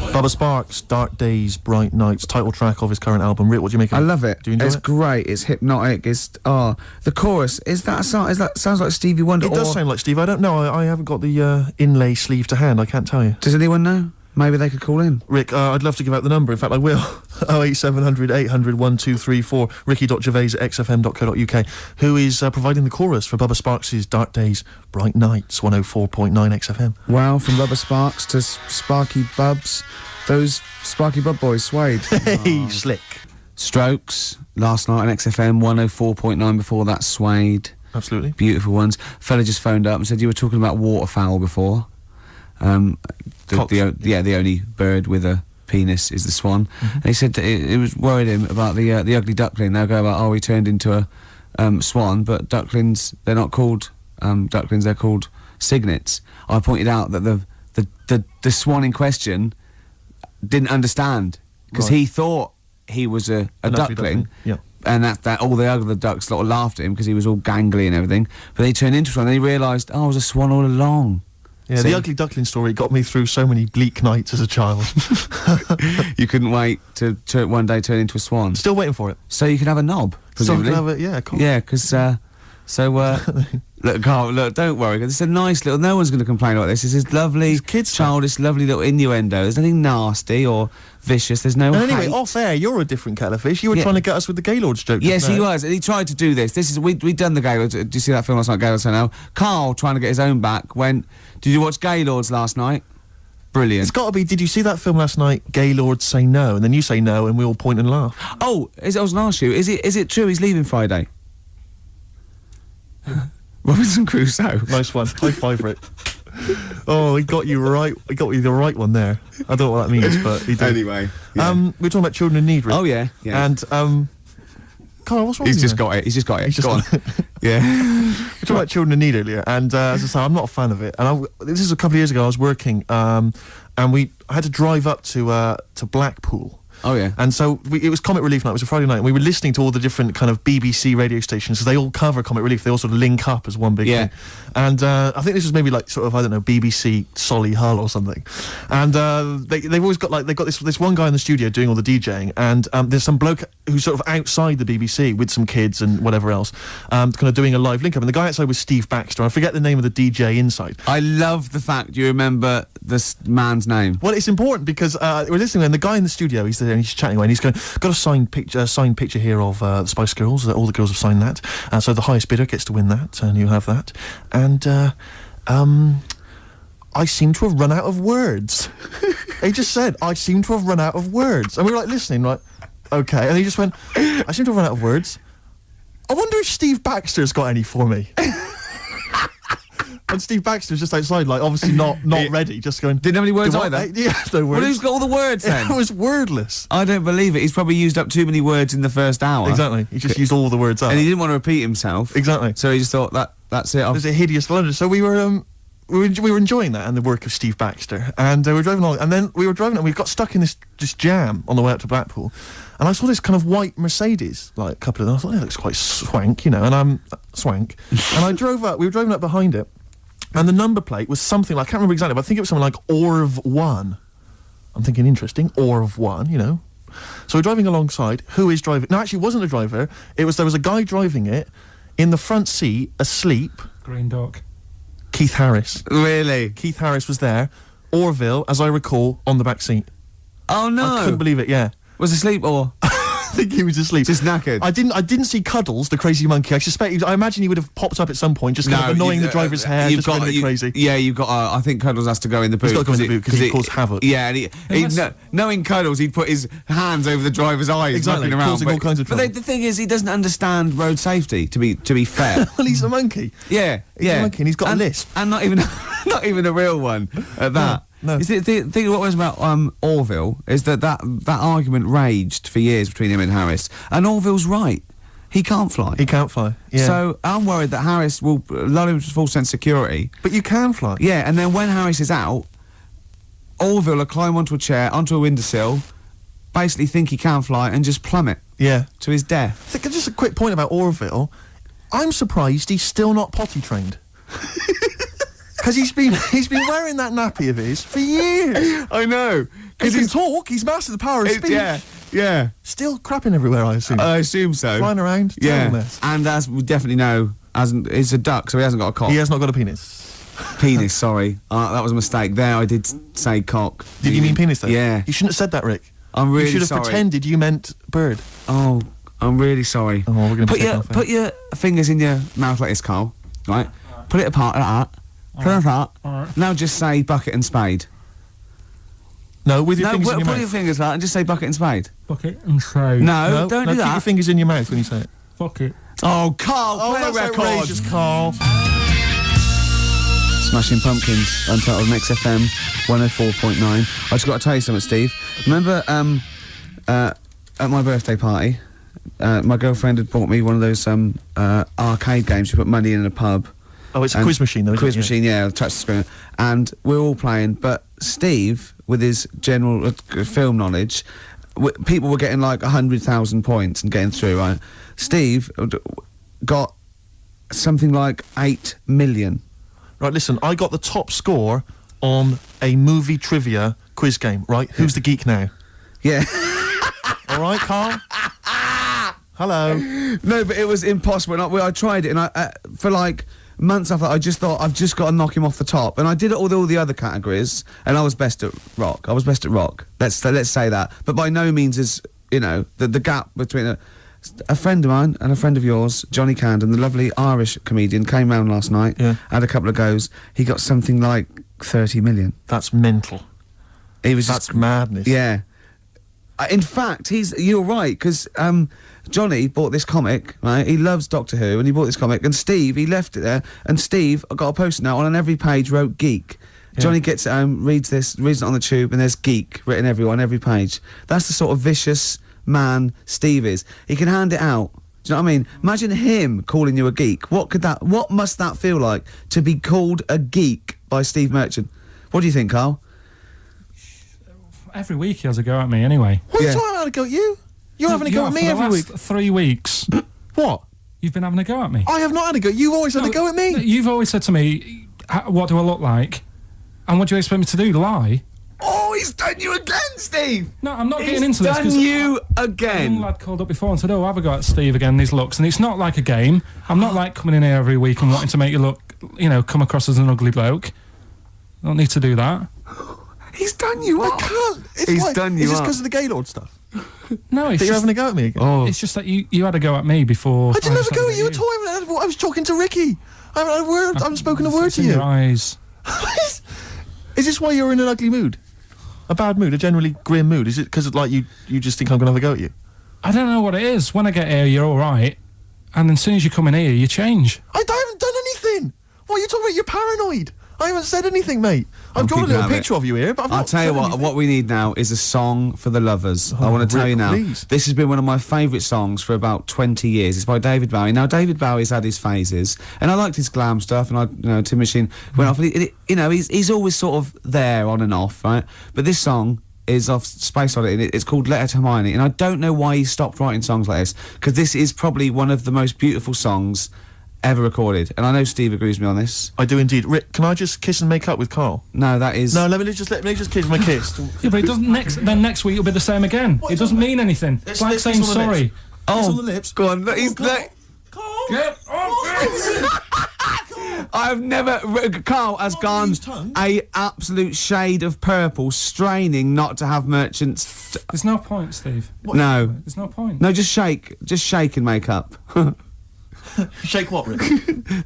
Bubba Sparks, Dark Days, Bright Nights, title track of his current album. Rick, what do you make of it? I love it. Do you enjoy it's it? great. It's hypnotic. The chorus. Is that a song? Sounds like Stevie Wonder? It does sound like Steve. I don't know. I haven't got the inlay sleeve to hand. I can't tell you. Does anyone know? Maybe they could call in. Rick, I'd love to give out the number. In fact, I will. 08700 800 1234. Ricky.gervais@xfm.co.uk, who is providing the chorus for Bubba Sparks' Dark Days, Bright Nights, 104.9 XFM. Wow, from Bubba Sparks to Sparky Bubs. Those Sparky Bub boys swayed. Hey, slick. Strokes, last night on XFM, 104.9 before that, Swayed. Absolutely. Beautiful ones. Fella just phoned up and said you were talking about waterfowl before. The only bird with a penis is the swan. And he said that it was worried him about the ugly duckling. They'll go about, he turned into a swan, but ducklings, they're not called ducklings, they're called cygnets. I pointed out that the swan in question didn't understand, because he thought he was a duckling. Yeah. And that all the other ducks sort of laughed at him because he was all gangly and everything. But they turned into a swan, and he realised, I was a swan all along. Yeah, See? the ugly duckling story got me through so many bleak nights as a child. You couldn't wait to one day turn into a swan. Still waiting for it. So you can have a knob, presumably. Cool. Yeah, because look, Carl, look, don't worry. It's a nice little. No one's going to complain about this. This is lovely, It's kids' childish, lovely little innuendo. There's nothing nasty or vicious. There's no. And anyway, hate. off air, you're a different kettle of fish. You were trying to get us with the Gaylord's joke. Yes, just he now. was. And he tried to do this. We'd done the Gaylord. Did you see that film last night, Gaylord? So now Karl, trying to get his own back, went, did you watch Gaylords last night? Brilliant. It's got to be. Did you see that film last night? Gaylord Say No, and then you say no, and we all point and laugh. Oh, I was going to ask you, is it true he's leaving Friday? Robinson Crusoe. Nice one. High five, Rick. Oh, he got you right. He got you the right one there. I don't know what that means, but he did. Anyway, yeah. We're talking about children in need, Rick. Oh yeah. And Karl, what's wrong He's with just you? got it. He's just got it. He's just Go on. Yeah. We're talking about children in need earlier, and as I say, I'm not a fan of it. And this is a couple of years ago. I was working, and I had to drive up to Blackpool. Oh yeah. And so it was Comic Relief night. It was a Friday night, and we were listening to all the different kind of BBC radio stations, because they all cover Comic Relief. They all sort of link up as one big thing. And I think this was maybe like sort of, I don't know, BBC Solihull or something. And they've always got they've got this one guy in the studio doing all the DJing, and there's some bloke who's sort of outside the BBC with some kids and whatever else, kind of doing a live link up. And the guy outside was Steve Baxter. I forget the name of the DJ inside. I love the fact you remember this man's name. Well, it's important because we're listening, and the guy in the studio, he's there and he's chatting away, and he's going, got a signed picture here of the Spice Girls. All the girls have signed that, so the highest bidder gets to win that, and you have that. And I seem to have run out of words. He just said, I seem to have run out of words. And we were like listening, like, okay. And he just went, I seem to have run out of words. I wonder if Steve Baxter's got any for me. And Steve Baxter was just outside, like, obviously not ready, just going... Didn't have any words "Do what, either? mate?" Yeah, no words. Well, who's got all the words then? It was wordless. I don't believe it. He's probably used up too many words in the first hour. Exactly. He just used all the words up. And he didn't want to repeat himself. Exactly. So he just thought, that's it. It was a hideous blunder. So we were enjoying that and the work of Steve Baxter, and we were driving along, and then we were driving and we got stuck in this jam on the way up to Blackpool, and I saw this kind of white Mercedes, like a couple of them. I thought, it looks quite swank, you know, and I'm swank. And I drove up. We were driving up behind it, and the number plate was something like, I can't remember exactly, but I think it was something like Orv 1. I'm thinking, interesting, Orv 1, you know. So we're driving alongside. Who is driving? No, actually, it wasn't a driver. There was a guy driving it in the front seat, asleep. Green Duck. Keith Harris. Really? Keith Harris was there. Orville, as I recall, on the back seat. Oh, no. I couldn't believe it, yeah. Was asleep or? I think he was asleep. Just knackered. I didn't see Cuddles, the crazy monkey. I imagine he would have popped up at some point, just kind of annoying the driver's hair, just going a bit crazy. Yeah, you've got. I think Cuddles has to go in the boot. He's got to go in the boot because he caused havoc. Yeah, and knowing Cuddles, he'd put his hands over the driver's eyes, exactly, around, causing all kinds of trouble. But the thing is, he doesn't understand road safety. To be fair, well, he's a monkey. Yeah, he's a monkey, and he's got a lisp, and not even a real one at that. No. You see, the thing what was about Orville is that argument raged for years between him and Harris, and Orville's right. He can't fly. He can't fly. Yeah. So I'm worried that Harris will lull him to full sense of security. But you can fly. Yeah, and then when Harris is out, Orville will climb onto a chair, onto a windowsill, basically think he can fly, and just plummet. Yeah. To his death. I think just a quick point about Orville. I'm surprised he's still not potty trained. Because he's been wearing that nappy of his for years. I know. He can talk. He's mastered the power of speech. Yeah. Still crapping everywhere, I assume. I assume so. Flying around. Yeah. Mess. And as we definitely know, he's a duck, so he hasn't got a cock. He has not got a penis. Penis, sorry. That was a mistake. There, I did say cock. Did you mean penis, though? Yeah. You shouldn't have said that, Rick. I'm really sorry. You should have pretended you meant bird. Oh, I'm really sorry. Oh, we're going to put your fingers in your mouth like this, Karl. Right? Put it apart like that. Put it apart. Right. Now just say bucket and spade. No, with your fingers in your mouth. Put your fingers like that and just say bucket and spade. Bucket and spade. No, don't do that. Keep your fingers in your mouth when you say it. Bucket. Oh, Karl, play a that's record. outrageous, Karl. Smashing Pumpkins, Untitled on XFM 104.9. I just got to tell you something, Steve. Remember, at my birthday party, my girlfriend had bought me one of those arcade games. You put money in a pub. Oh, it's a quiz machine, though. Quiz machine, yeah, touch the screen. And we're all playing, but Steve, with his general film knowledge, people were getting like 100,000 points and getting through, right? Steve got something like 8 million. Right, listen, I got the top score on a movie trivia quiz game, right? Who's the geek now? Yeah. All right, Karl? Hello. No, but it was impossible. And I tried it, and I for like months after, I just thought, I've just got to knock him off the top. And I did it with all the other categories, and I was best at rock. Let's say that. But by no means is, you know, the gap between a friend of mine and a friend of yours, Johnny Camden, the lovely Irish comedian, came round last night, had a couple of goes. He got something like 30 million. That's mental. That's madness. Yeah. In fact, you're right, because Johnny bought this comic, right? He loves Doctor Who, and he bought this comic, and Steve, he left it there, and Steve got a post-it note on every page wrote geek. Yeah. Johnny gets it home, reads it on the tube, and there's geek written on every page. That's the sort of vicious man Steve is. He can hand it out. Do you know what I mean? Imagine him calling you a geek. What must that feel like to be called a geek by Steve Merchant? What do you think, Karl? Every week he has a go at me anyway. What are you talking about? A go at you? You're having a go at me every week. 3 weeks. What? You've been having a go at me. I have not had a go. You've always had a go at me. You've always said to me, what do I look like? And what do you expect me to do? Lie? Oh, he's done you again, Steve! No, I'm not getting into this. He's done you again. A young lad called up before and said, have a go at Steve again, these looks. And it's not like a game. I'm not like coming in here every week and wanting to make you look, come across as an ugly bloke. I don't need to do that. He's done you up. I can't. He's done you up. Is this because of the Gaylord stuff? No, it's that you're having a go at me again? Oh. It's just that you had a go at me before. I didn't have a go at you at all. I was talking to Ricky. I haven't spoken a word to you. Your eyes. Is this why you're in an ugly mood? A bad mood? A generally grim mood? Is it because you just think I'm going to have a go at you? I don't know what it is. When I get here, you're all right. And then as soon as you come in here, you change. I haven't done anything. What are you talking about? You're paranoid. I haven't said anything, mate. I've drawn a little picture of you here, but I'll tell you what we need now is a song for the lovers. I want to tell you now, please. this has been one of my favourite songs for about 20 years. It's by David Bowie. Now, David Bowie's had his phases, and I liked his glam stuff, and Tin Machine went off. He's always sort of there, on and off, right? But this song is off Space Oddity, and it's called Letter to Hermione, and I don't know why he stopped writing songs like this, because this is probably one of the most beautiful songs ever recorded, and I know Steve agrees with me on this. I do indeed. Rick, can I just kiss and make up with Carl? No, that is... No, let me just kiss my kiss. Yeah, but it doesn't. Next week it'll be the same again. It doesn't mean anything. It's like saying sorry. Kiss on the lips. Go on, he's... Carl! Get off I've never... Carl has gone a absolute shade of purple, straining not to have merchants... There's no point, Steve. No. There's no point. No, just shake and make up. Shake what, Rick?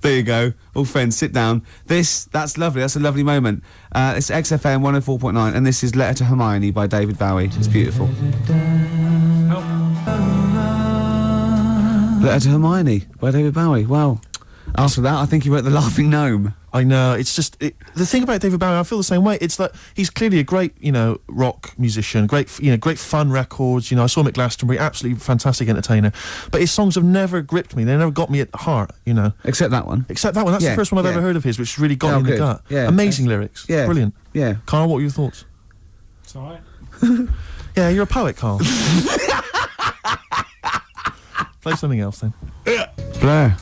There you go. All friends, sit down. That's lovely. That's a lovely moment. It's XFM 104.9, and this is Letter to Hermione by David Bowie. It's beautiful. Letter to Hermione by David Bowie. Wow. After that, I think he wrote The Laughing Gnome. I know, it's just... the thing about David Bowie, I feel the same way. It's that he's clearly a great, rock musician, great fun records. I saw him at Glastonbury, absolutely fantastic entertainer. But his songs have never gripped me. They never got me at heart, Except that one. Except that one. That's the first one I've ever heard of his, which really got me in the gut. Yeah. Amazing lyrics. Yeah. Brilliant. Yeah. Carl, what were your thoughts? It's all right. Yeah, you're a poet, Carl. Play something else, then. Blur.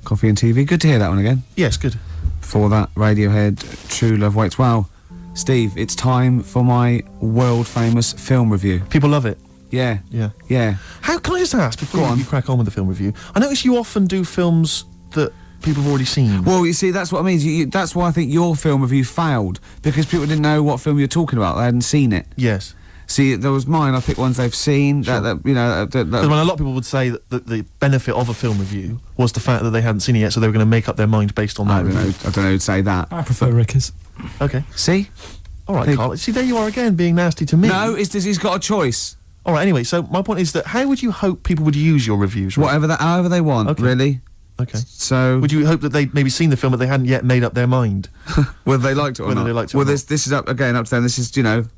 Coffee and TV. Good to hear that one again. Yes, good. Before that, Radiohead, True Love Waits. Wow. Steve, it's time for my world-famous film review. People love it. Yeah. Yeah. Yeah. How can I just ask, before you crack on with the film review, I notice you often do films that people have already seen. Well, you see, that's what I mean. That's why I think your film review failed, because people didn't know what film you were talking about. They hadn't seen it. Yes. See, there was mine. I picked ones they've seen. Sure. Because when a lot of people would say that the benefit of a film review was the fact that they hadn't seen it yet, so they were going to make up their mind based on that review. I don't know who'd say that. I prefer Rickers. Okay. See? All right, Carl. See, there you are again, being nasty to me. No, he's got a choice. All right. Anyway, so my point is that how would you hope people would use your reviews? Right? However they want. Okay. Really. Okay. So would you hope that they'd maybe seen the film but they hadn't yet made up their mind? whether they liked it or not. Well, this is up to them.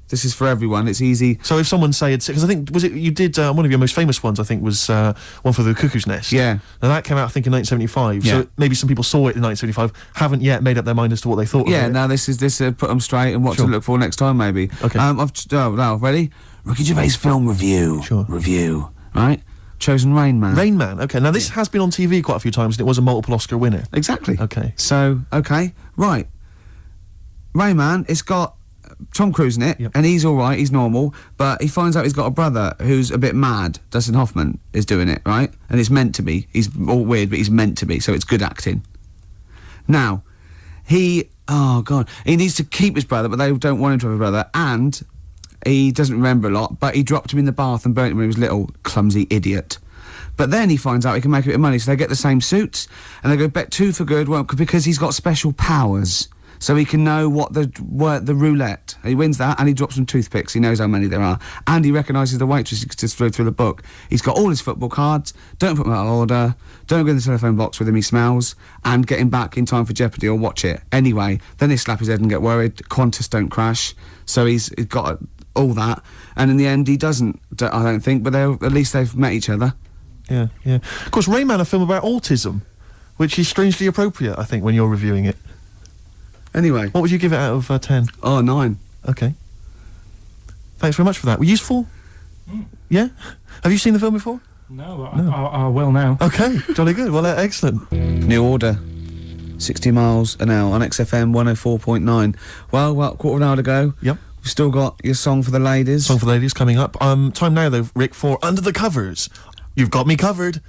This is for everyone. It's easy. So if someone because I think you did one of your most famous ones, I think, was One for the Cuckoo's Nest. Yeah. Now that came out, I think, in 1975. Yeah. So maybe some people saw it in 1975, haven't yet made up their mind as to what they thought. Yeah. of it. Now this put them straight and what to look for next time, maybe. Okay. Now ready? Ricky Gervais film review. Sure. Review. Right. Chosen Rain Man. Rain Man. Okay. Now this has been on TV quite a few times, and it was a multiple Oscar winner. Exactly. Okay. So right. Rain Man. It's got Tom Cruise in it, Yep. and he's all right. He's normal, but he finds out he's got a brother who's a bit mad. Dustin Hoffman is doing it, right? And it's meant to be. He's all weird, but he's meant to be. So it's good acting. Now, he needs to keep his brother, but they don't want him to have a brother, and he doesn't remember a lot, but he dropped him in the bath and burnt him when he was little. Clumsy idiot. But then he finds out he can make a bit of money, so they get the same suits, and they go bet two for good, because he's got special powers. So he can know what the roulette. He wins that, and he drops some toothpicks. He knows how many there are, and he recognises the waitress just through the book. He's got all his football cards. Don't put them out of order. Don't go in the telephone box with him. He smells, and get him back in time for Jeopardy or watch it anyway. Then they slap his head and get worried. Qantas don't crash, so he's got all that, and in the end he doesn't. I don't think, but at least they've met each other. Yeah, yeah. Of course, Rain Man, a film about autism, which is strangely appropriate, I think, when you're reviewing it. Anyway, what would you give it out of 10? Oh, 9. Okay. Thanks very much for that. Were useful? Yeah? Have you seen the film before? No, I will now. Okay, jolly good. Well, excellent. New Order. 60 miles an hour on XFM 104.9. Well, quarter of an hour to go. Yep. We've still got your song for the ladies. Song for the ladies coming up. Time now, though, Rick, for Under the Covers. You've got me covered.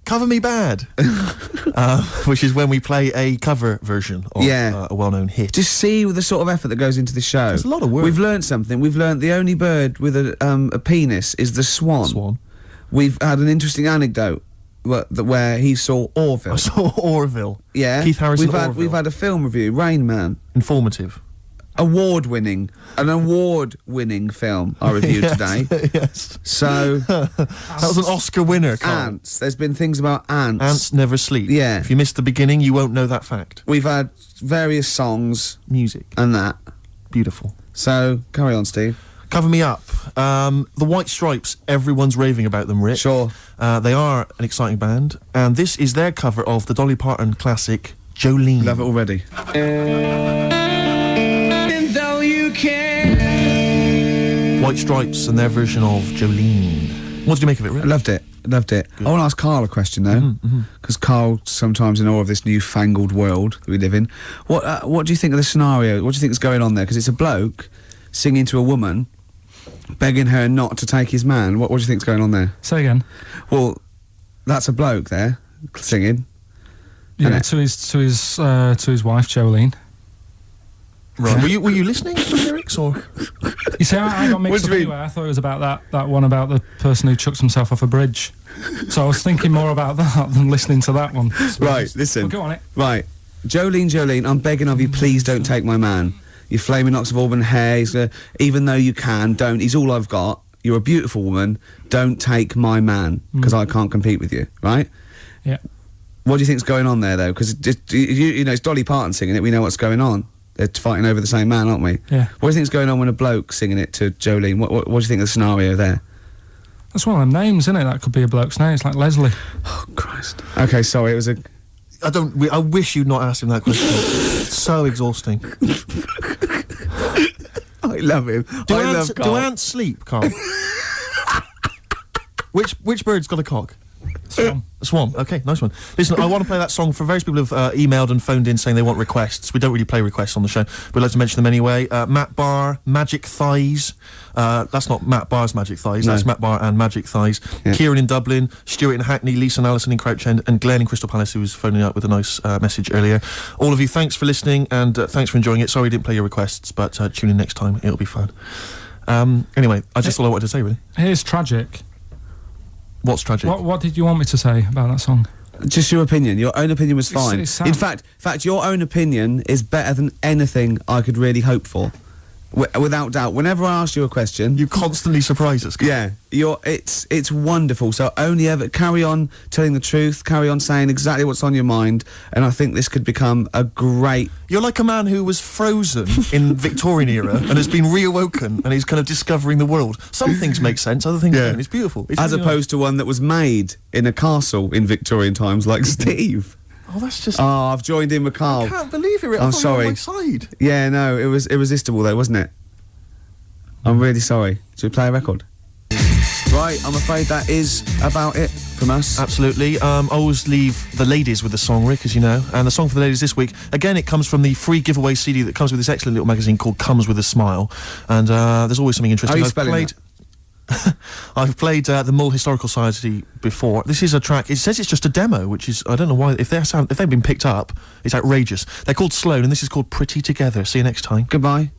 Cover Me Bad. Which is when we play a cover version of a well-known hit. Just see the sort of effort that goes into the show. There's a lot of work. We've learnt something. We've learnt the only bird with a penis is the swan. Swan. We've had an interesting anecdote where he saw Orville. I saw Orville. Yeah. Keith Harrison. We've had a film review, Rain Man. Informative. award-winning film I reviewed today. Yes. So That was an Oscar winner, Karl. ants. There's been things about ants. Ants never sleep. Yeah. If you missed the beginning, you won't know that fact. We've had various songs Music. and that. Beautiful. So carry on, Steve. Cover me up. The White Stripes, everyone's raving about them, Rick. Sure. They are an exciting band, and this is their cover of the Dolly Parton classic, Jolene. Love it already. White Stripes and their version of Jolene. What did you make of it, Rick? I loved it. I want to ask Karl a question though, because Karl sometimes in awe of this newfangled world that we live in. What do you think of the scenario? What do you think is going on there? Because it's a bloke singing to a woman, begging her not to take his man. What do you think's going on there? Say again. Well, that's a bloke there singing. Yeah, to his wife Jolene. Right. Were you listening to the lyrics, or? You see, I got mixed What up do you mean? anyway. I thought it was about that one about the person who chucks himself off a bridge. So I was thinking more about that than listening to that one. Right, listen. Well, go on it. Right, Jolene, I'm begging of you, please don't take my man. You flaming locks of auburn hair, even though you can, don't. He's all I've got. You're a beautiful woman. Don't take my man, because I can't compete with you, right? Yeah. What do you think's going on there, though? Because, you know, it's Dolly Parton singing it. We know what's going on. They're fighting over the same man, aren't we? Yeah. What do you think's going on when a bloke's singing it to Jolene? What do you think of the scenario there? That's one of them names, isn't it? That could be a bloke's name. It's like Leslie. Oh, Christ. Okay, sorry, it was a... I wish you'd not asked him that question. It's so exhausting. I love him. Do ants sleep, Karl? Which bird's got a cock? Swan. A swan. Okay, nice one. Listen, I want to play that song for various people who've emailed and phoned in saying they want requests. We don't really play requests on the show, but we'd like to mention them anyway. Matt Barr, Magic Thighs. That's not Matt Barr's Magic Thighs, No. that's Matt Barr and Magic Thighs. Yeah. Kieran in Dublin, Stuart in Hackney, Lisa and Alison in Crouch End, and Glenn in Crystal Palace, who was phoning up with a nice message earlier. All of you, thanks for listening, and thanks for enjoying it. Sorry we didn't play your requests, but tune in next time, it'll be fun. Anyway, I just all I wanted to say, really. Here's tragic. What's tragic? What did you want me to say about that song? Just your opinion. Your own opinion was fine. it's In fact, your own opinion is better than anything I could really hope for. Without doubt. Whenever I ask you a question... You constantly surprise us. Yeah, it's wonderful. So only ever carry on telling the truth, carry on saying exactly what's on your mind, and I think this could become a great... You're like a man who was frozen in Victorian era and has been reawoken, and he's kind of discovering the world. Some things make sense, other things don't. It's beautiful. It's As really opposed to one that was made in a castle in Victorian times, like Steve. nice. Oh, that's just... Oh, I've joined in with Karl. I can't believe it. I'm I thought you were on sorry. my side. Yeah, no, it was irresistible though, wasn't it? I'm really sorry. Should we play a record? Right, I'm afraid that is about it from us. Absolutely. I always leave the ladies with the song, Rick, as you know. And the song for the ladies this week, again, it comes from the free giveaway CD that comes with this excellent little magazine called Comes With a Smile. And there's always something interesting. How are you spelling that? I've played the Mull Historical Society before. This is a track. It says it's just a demo, which is, I don't know why. If they've been picked up, it's outrageous. They're called Sloan, and this is called Pretty Together. See you next time. Goodbye.